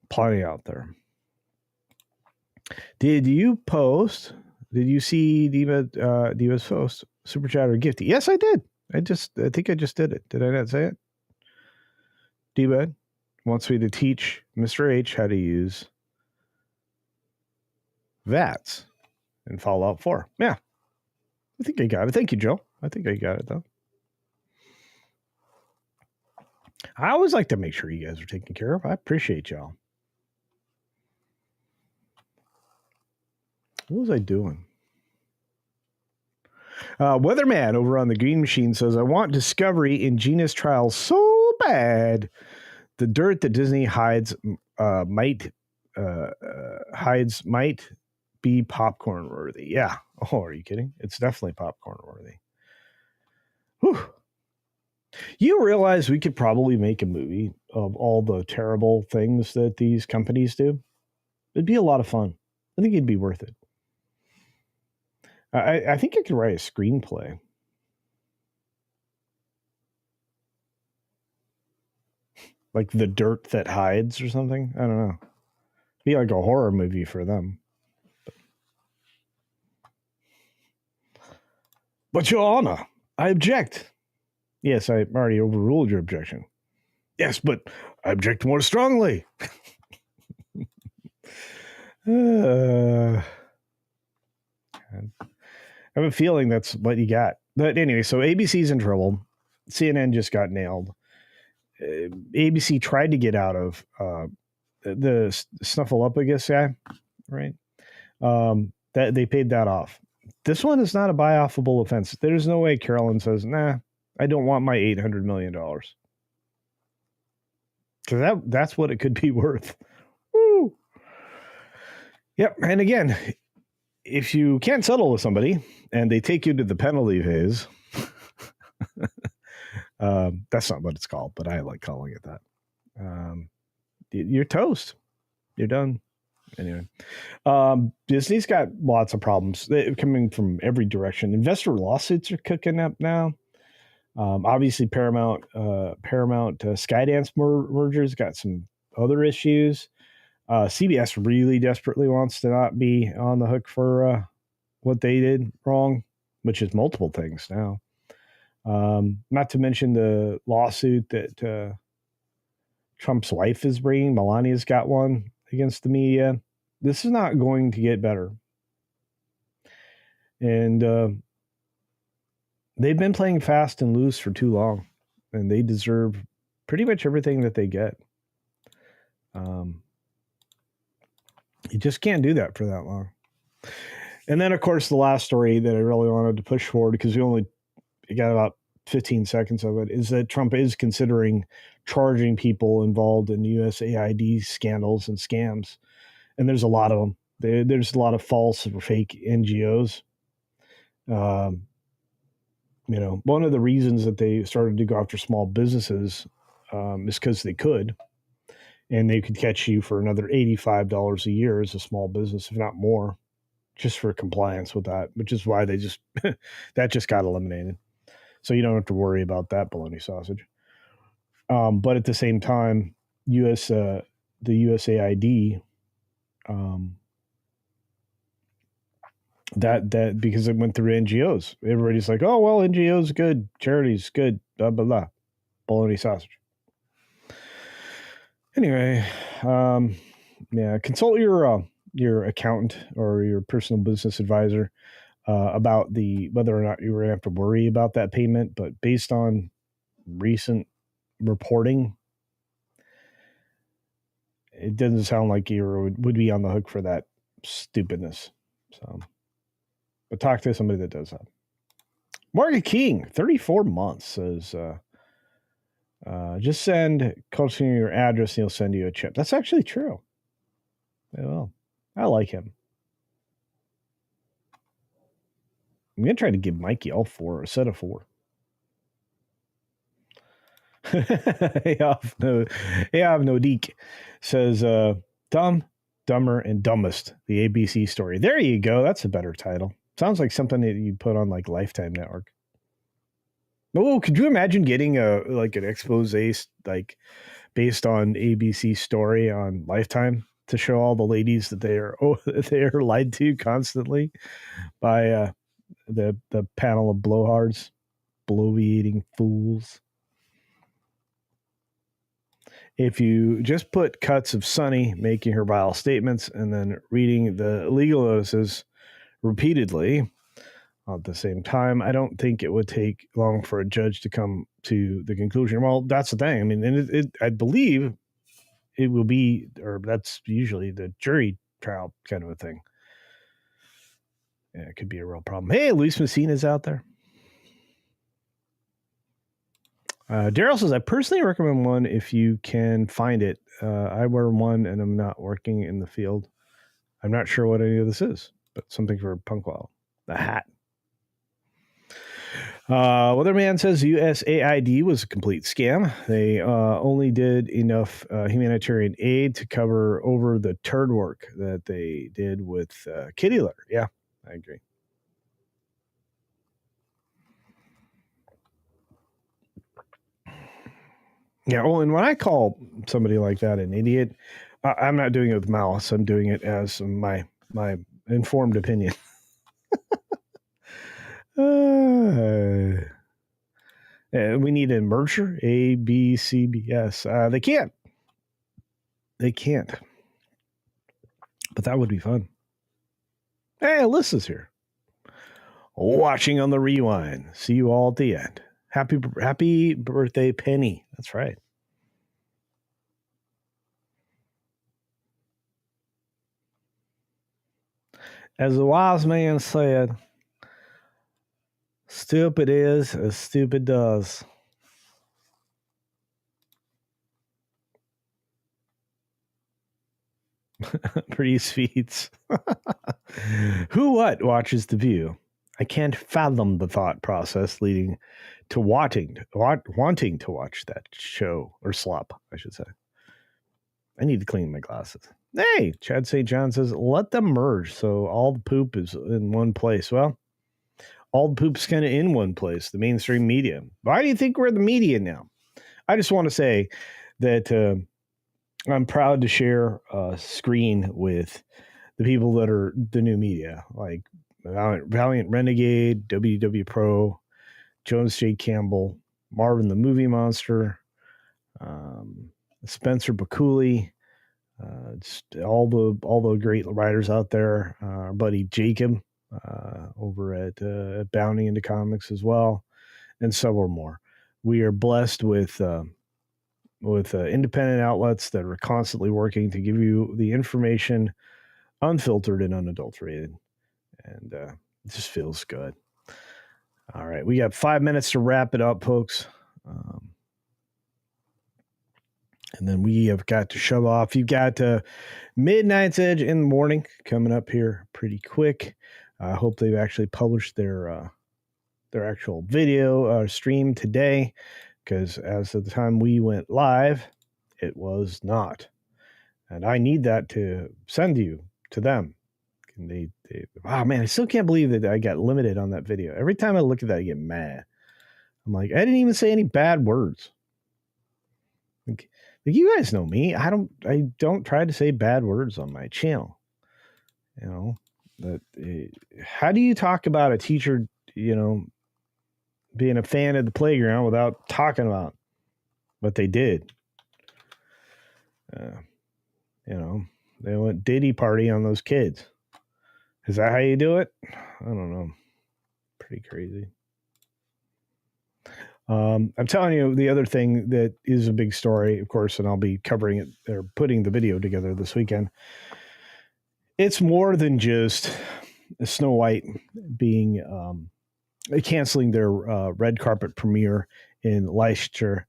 plenty out there. Did you see Diva's post? Super chat or gifty? Yes, I did. I think I just did it. Did I not say it? D-Bud wants me to teach Mr. H how to use VATS in Fallout 4. Yeah. I think I got it. Thank you, Joe. I think I got it, though. I always like to make sure you guys are taken care of. I appreciate y'all. What was I doing? Weatherman over on the Green Machine says, I want Discovery in Gina's trial so bad. The dirt that Disney hides might be popcorn worthy. Yeah. Oh, are you kidding? It's definitely popcorn worthy. Whew. You realize we could probably make a movie of all the terrible things that these companies do? It'd be a lot of fun. I think it'd be worth it. I think I could write a screenplay. Like The Dirt That Hides or something. I don't know. Be like a horror movie for them. But Your Honor, I object. Yes, I already overruled your objection. Yes, but I object more strongly. I have a feeling that's what you got. But anyway, so ABC's in trouble. CNN just got nailed. ABC tried to get out of the Snuffleupagus guy, right? That they paid that off. This one is not a buy-offable offense. There's no way Carolyn says, nah, I don't want my $800 million. Because that's what it could be worth. Woo! Yep. And again, if you can't settle with somebody and they take you to the penalty phase, that's not what it's called, but I like calling it that. You're toast. You're done. Anyway, Disney's got lots of problems. They're coming from every direction. Investor lawsuits are cooking up now. Obviously, Paramount-Skydance mergers got some other issues. CBS really desperately wants to not be on the hook for what they did wrong, which is multiple things now. Not to mention the lawsuit that Trump's wife is bringing. Melania's got one against the media. This is not going to get better. And they've been playing fast and loose for too long, and they deserve pretty much everything that they get. You just can't do that for that long. And then, of course, the last story that I really wanted to push forward, because we got about 15 seconds of it, is that Trump is considering charging people involved in USAID scandals and scams. And there's a lot of them. There's a lot of false or fake NGOs. One of the reasons that they started to go after small businesses is because they could. And they could catch you for another $85 a year as a small business, if not more, just for compliance with that, which is why they just that just got eliminated. So you don't have to worry about that bologna sausage. But at the same time, the USAID, that because it went through NGOs, everybody's like, oh well, NGOs good, charities good, blah blah blah, bologna sausage. Anyway, consult your accountant or your personal business advisor about whether or not you were going to have to worry about that payment. But based on recent reporting, it doesn't sound like you would be on the hook for that stupidness. So, but talk to somebody that does that. Margaret King, 34 months, says, just send Coach your address and he'll send you a chip. That's actually true. Well, I like him. I'm going to try to give Mikey all four, a set of 4. No deek says, Dumb, Dumber, and Dumbest, the ABC story. There you go. That's a better title. Sounds like something that you put on like Lifetime Network. Oh, could you imagine getting an expose like based on ABC story on Lifetime to show all the ladies that they are lied to constantly by the panel of blowhards, bloviating fools. If you just put cuts of Sunny making her vile statements and then reading the legal notices repeatedly at the same time, I don't think it would take long for a judge to come to the conclusion. Well, that's the thing. I mean, I believe it will be, or that's usually the jury trial kind of a thing. Yeah, it could be a real problem. Hey, Luis Messina's out there. Daryl says, I personally recommend one if you can find it. I wear one and I'm not working in the field. I'm not sure what any of this is, but something for Punkwell. The hat. Weatherman says USAID was a complete scam. They only did enough humanitarian aid to cover over the turd work that they did with kitty litter. Yeah, I agree. Yeah, well, and when I call somebody like that an idiot, I'm not doing it with malice. I'm doing it as my informed opinion. We need a merger, A, B, C, B, S. They can't. They can't. But that would be fun. Hey, Alyssa's here. Watching on the rewind. See you all at the end. Happy birthday, Penny. That's right. As the wise man said, stupid is as stupid does. Priest feeds. Who what watches The View? I can't fathom the thought process leading to wanting to watch that show, or slop, I should say. I need to clean my glasses. Hey, Chad St. John says, let them merge so all the poop is in one place. Well, all the poop's kind of in one place, the mainstream media. Why do you think we're the media now? I just want to say that I'm proud to share a screen with the people that are the new media, like Valiant Renegade, WW Pro, Jonas J. Campbell, Marvin the Movie Monster, Spencer Bakuli, all the great writers out there. Our buddy Jacob over at Bounding into Comics as well, and several more. We are blessed with independent outlets that are constantly working to give you the information unfiltered and unadulterated. And it just feels good. All right. We got 5 minutes to wrap it up, folks. And then we have got to shove off. You've got Midnight's Edge in the morning coming up here pretty quick. I hope they've actually published their actual video stream today, because as of the time we went live, it was not. And I need that to send you to them. And they wow, man, I still can't believe that I got limited on that video. Every time I look at that, I get mad. I'm like, I didn't even say any bad words. Like you guys know me. I don't try to say bad words on my channel. You know, that how do you talk about a teacher, you know, being a fan of the playground without talking about what they did? You know, they went Diddy party on those kids. Is that how you do it? I don't know. Pretty crazy. I'm telling you, the other thing that is a big story, of course, and I'll be covering it or putting the video together this weekend. It's more than just Snow White being canceling their red carpet premiere in Leicester,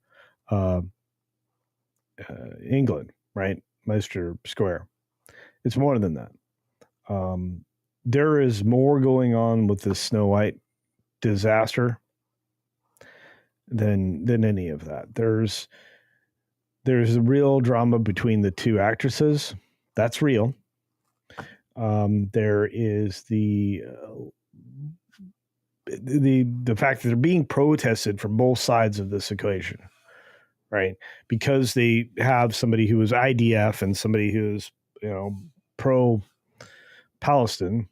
England, right? Leicester Square. It's more than that. There is more going on with the Snow White disaster than any of that. There's a real drama between the two actresses. That's real. There is the fact that they're being protested from both sides of this equation, right? Because they have somebody who is IDF and somebody who's, you know, pro Palestine,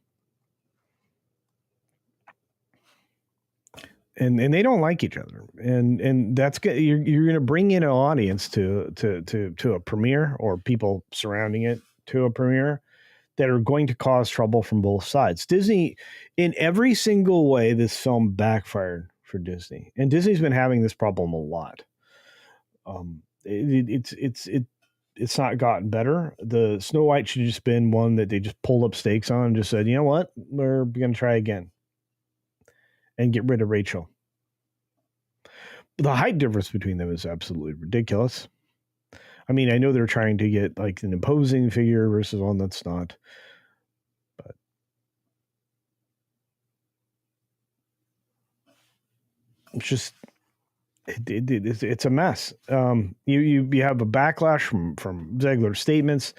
and they don't like each other, and that's good. You're going to bring in an audience to a premiere, or people surrounding it to a premiere, that are going to cause trouble from both sides. Disney, in every single way, this film backfired for Disney, and Disney's been having this problem a lot. It's not gotten better. The Snow White should have just been one that they just pulled up stakes on and just said, you know what, we're going to try again and get rid of Rachel. The height difference between them is absolutely ridiculous. I mean, I know they're trying to get like an imposing figure versus one that's not, but it's just, it's a mess. You have a backlash from Zegler's statements.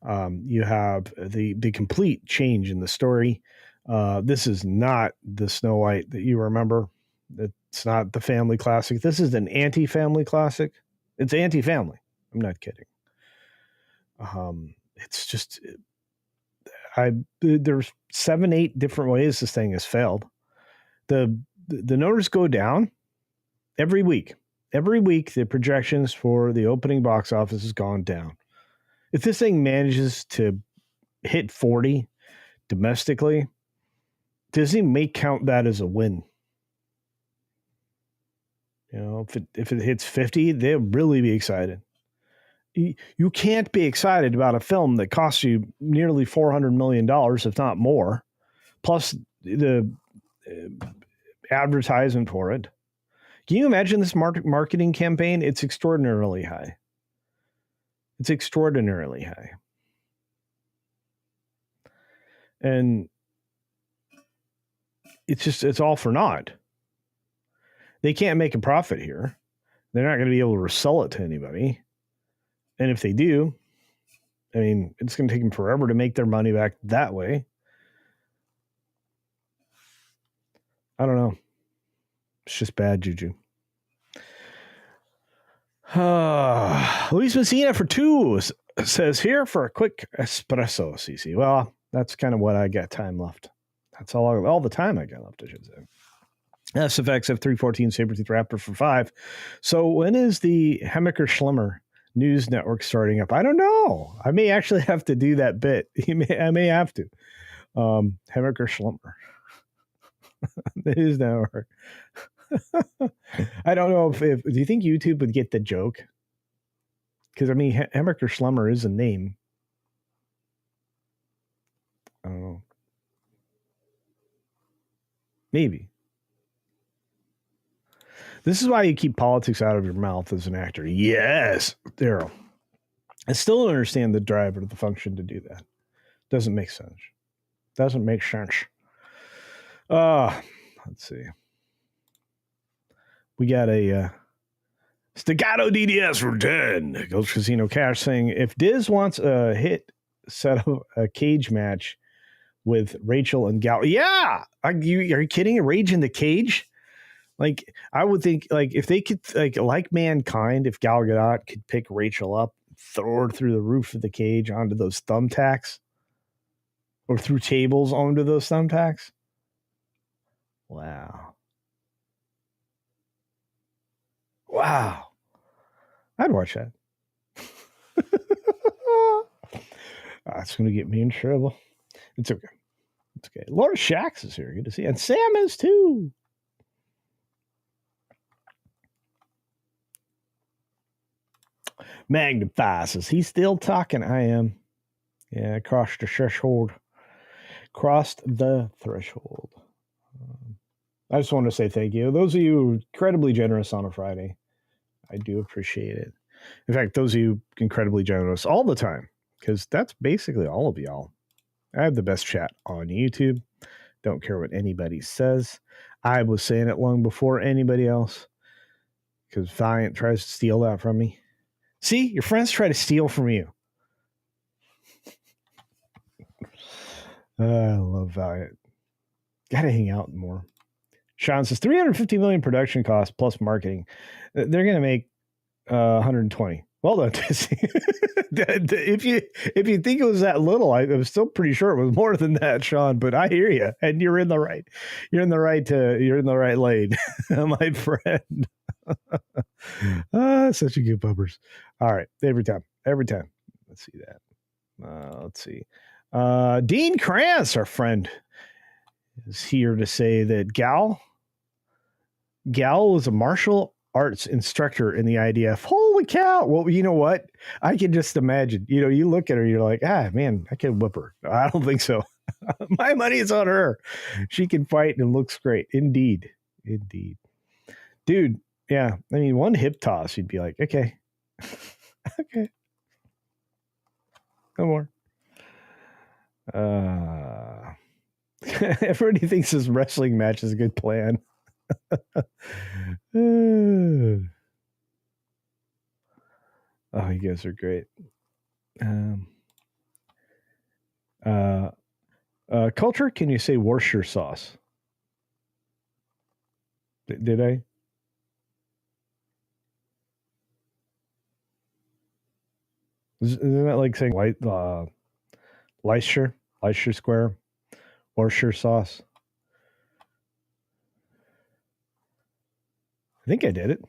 You have the complete change in the story. This is not the Snow White that you remember. It's not the family classic. This is an anti-family classic. It's anti-family. I'm not kidding. It's just, there's 7-8 different ways this thing has failed. The numbers go down every week. Every week, the projections for the opening box office has gone down. If this thing manages to hit 40 domestically, Disney may count that as a win. You know, if it hits 50, they'll really be excited. You can't be excited about a film that costs you nearly $400 million, if not more, plus the advertisement for it. Can you imagine this marketing campaign? It's extraordinarily high. It's extraordinarily high. And it's all for naught. They can't make a profit here. They're not going to be able to resell it to anybody. And if they do, I mean, it's going to take them forever to make their money back that way. I don't know. It's just bad juju. Luis Messina for 2 says, here for a quick espresso, CC. Well, that's kind of what I got time left. That's all the time I got left, I should say. SFX F314 Sabertooth Raptor for 5. So when is the Hemmecker Schlemmer news network starting up? I don't know. I may actually have to do that bit. I may have to. Hemmecker Schlemmer. The news network. I don't know if do you think YouTube would get the joke? Because, I mean, Hamburger Schlummer is a name. I don't know. Maybe. This is why you keep politics out of your mouth as an actor. Yes, Daryl. I still don't understand the drive or the function to do that. Doesn't make sense. Doesn't make sense. Let's see. We got a staccato DDS for 10. Ghost Casino Cash saying, if Diz wants a hit, set up a cage match with Rachel and Gal. Yeah. Are you kidding? Rage in the cage? Like, I would think, like, if they could, like Mankind, if Gal Gadot could pick Rachel up, throw her through the roof of the cage onto those thumbtacks, or through tables onto those thumbtacks. Wow. I'd watch that. It's going to get me in trouble. It's okay. It's okay. Laura Shax is here. Good to see you. And Sam is too. Magnify says, he's still talking. I am. Yeah, crossed the threshold. Crossed the threshold. I just want to say thank you. Those of you incredibly generous on a Friday, I do appreciate it. In fact, those of you incredibly generous all the time, because that's basically all of y'all. I have the best chat on YouTube. Don't care what anybody says. I was saying it long before anybody else, because Valiant tries to steal that from me. See, your friends try to steal from you. I love Valiant. Gotta hang out more. Sean says $350 million production costs plus marketing. They're gonna make 120. Well done, Odysee. if you think it was that little, I'm still pretty sure it was more than that, Sean. But I hear you, and you're in the right. You're in the right lane, my friend. Such a good bumpers. All right, every time. Let's see that. Let's see. Dean Krantz, our friend, is here to say that Gal was a martial arts instructor in the IDF. Holy cow. Well, you know what? I can just imagine, you look at her, you're like, man, I can whip her. I don't think so. My money is on her. She can fight and looks great. Indeed. Dude. Yeah. I mean, one hip toss, you'd be like, okay. Okay. No more. Everybody thinks this wrestling match is a good plan. Oh, you guys are great. Culture, can you say Worcestershire sauce? Did I? Isn't that like saying Leicester Square, Worcestershire sauce? I think I did it.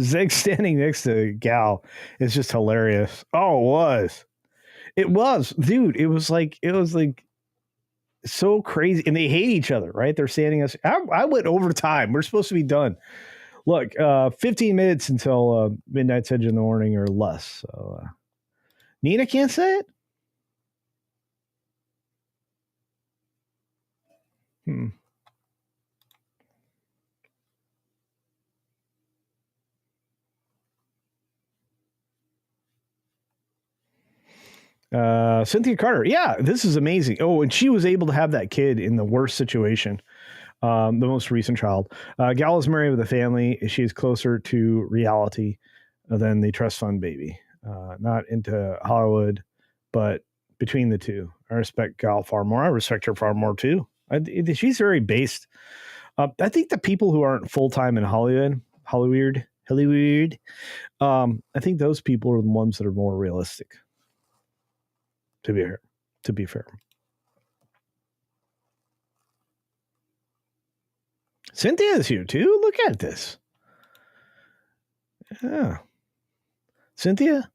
Zeg standing next to Gal is just hilarious. Oh, it was, dude. It was like so crazy, and they hate each other, right? They're standing us. I went over time. We're supposed to be done. Look, 15 minutes until Midnight's Edge in the morning or less. So, Nina can't say it. Cynthia Carter. Yeah, this is amazing. Oh, and she was able to have that kid in the worst situation. The most recent child. Gal is married with a family. She is closer to reality than the trust fund baby. Not into Hollywood, but between the two, I respect Gal far more. I respect her far more too. She's very based. I think the people who aren't full-time in Hollywood, I think those people are the ones that are more realistic. To be fair. Cynthia is here too. Look at this. Yeah. Cynthia.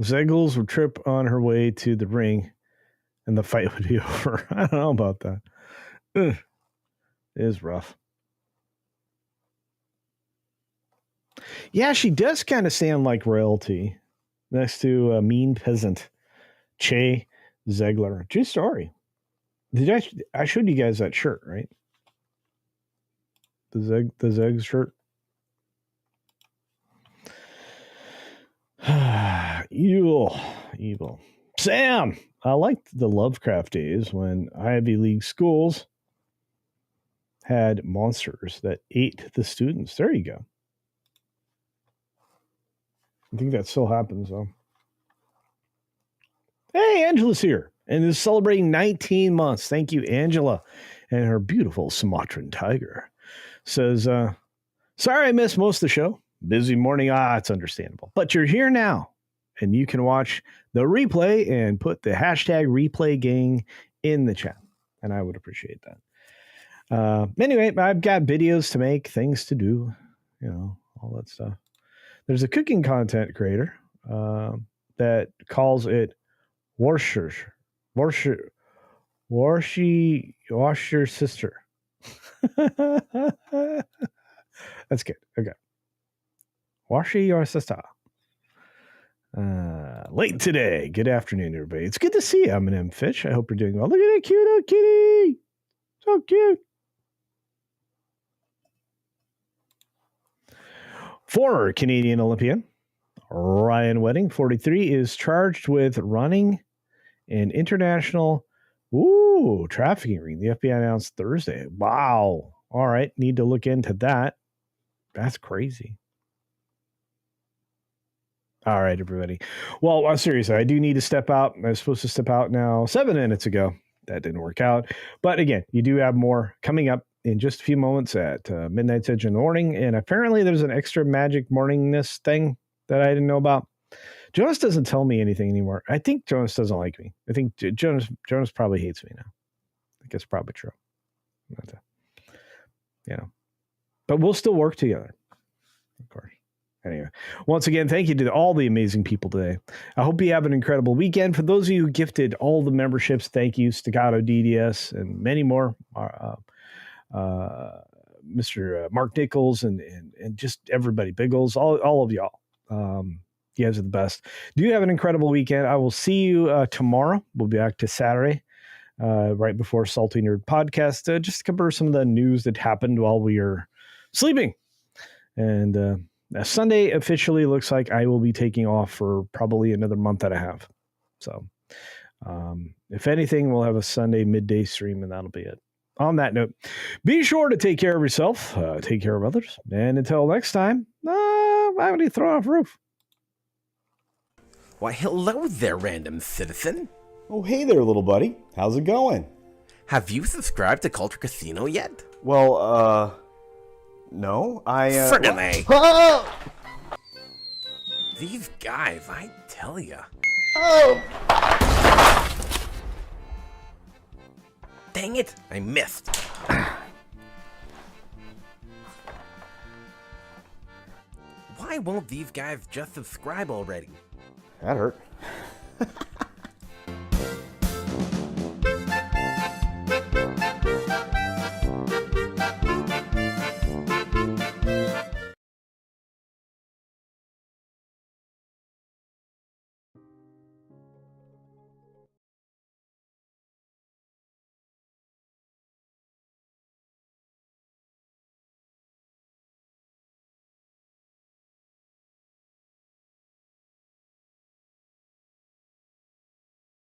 Zegels would trip on her way to the ring and the fight would be over. I don't know about that. It is rough. Yeah, she does kind of sound like royalty next to a mean peasant, Che Zegler. True story. I showed you guys that shirt, right? The Zeg shirt. Evil. Sam, I liked the Lovecraft days when Ivy League schools had monsters that ate the students. There you go. I think that still happens, though. Hey, Angela's here and is celebrating 19 months. Thank you, Angela, and her beautiful Sumatran tiger. Says, sorry I missed most of the show. Busy morning. It's understandable. But you're here now, and you can watch the replay and put the hashtag replay gang in the chat, and I would appreciate that. Anyway, I've got videos to make, things to do, all that stuff. There's a cooking content creator that calls it Wash your sister. That's good. Okay. Wash your sister. Late today. Good afternoon, everybody. It's good to see you, M&M Fish. I hope you're doing well. Look at that cute little kitty. So cute. Former Canadian Olympian Ryan Wedding, 43, is charged with running an international trafficking ring. The FBI announced Thursday. Wow. All right. Need to look into that. That's crazy. All right, everybody. Well, seriously, I do need to step out. I was supposed to step out now 7 minutes ago. That didn't work out. But again, you do have more coming up in just a few moments at Midnight's Edge in the morning. And apparently there's an extra magic morningness thing that I didn't know about. Jonas doesn't tell me anything anymore. I think Jonas doesn't like me. I think Jonas probably hates me now. I think it's probably true. But we'll still work together, of course. Anyway, once again, thank you to all the amazing people today. I hope you have an incredible weekend. For those of you who gifted all the memberships, thank you, Staccato DDS, and many more. Mr. Mark Nichols and just everybody, Biggles, all of y'all. You guys are the best. Do you have an incredible weekend? I will see you tomorrow. We'll be back to Saturday, right before Salty Nerd Podcast, just to cover some of the news that happened while we are sleeping. And Sunday officially looks like I will be taking off for probably another month and a half. So if anything, we'll have a Sunday midday stream, and that'll be it. On that note, be sure to take care of yourself, take care of others, and until next time, I'm going to throw off a roof. Why, hello there, random citizen. Oh, hey there, little buddy. How's it going? Have you subscribed to Culture Casino yet? Well, no. Friggin' Oh! These guys, I tell ya. Oh! Dang it, I missed. Why won't these guys just subscribe already? That hurt.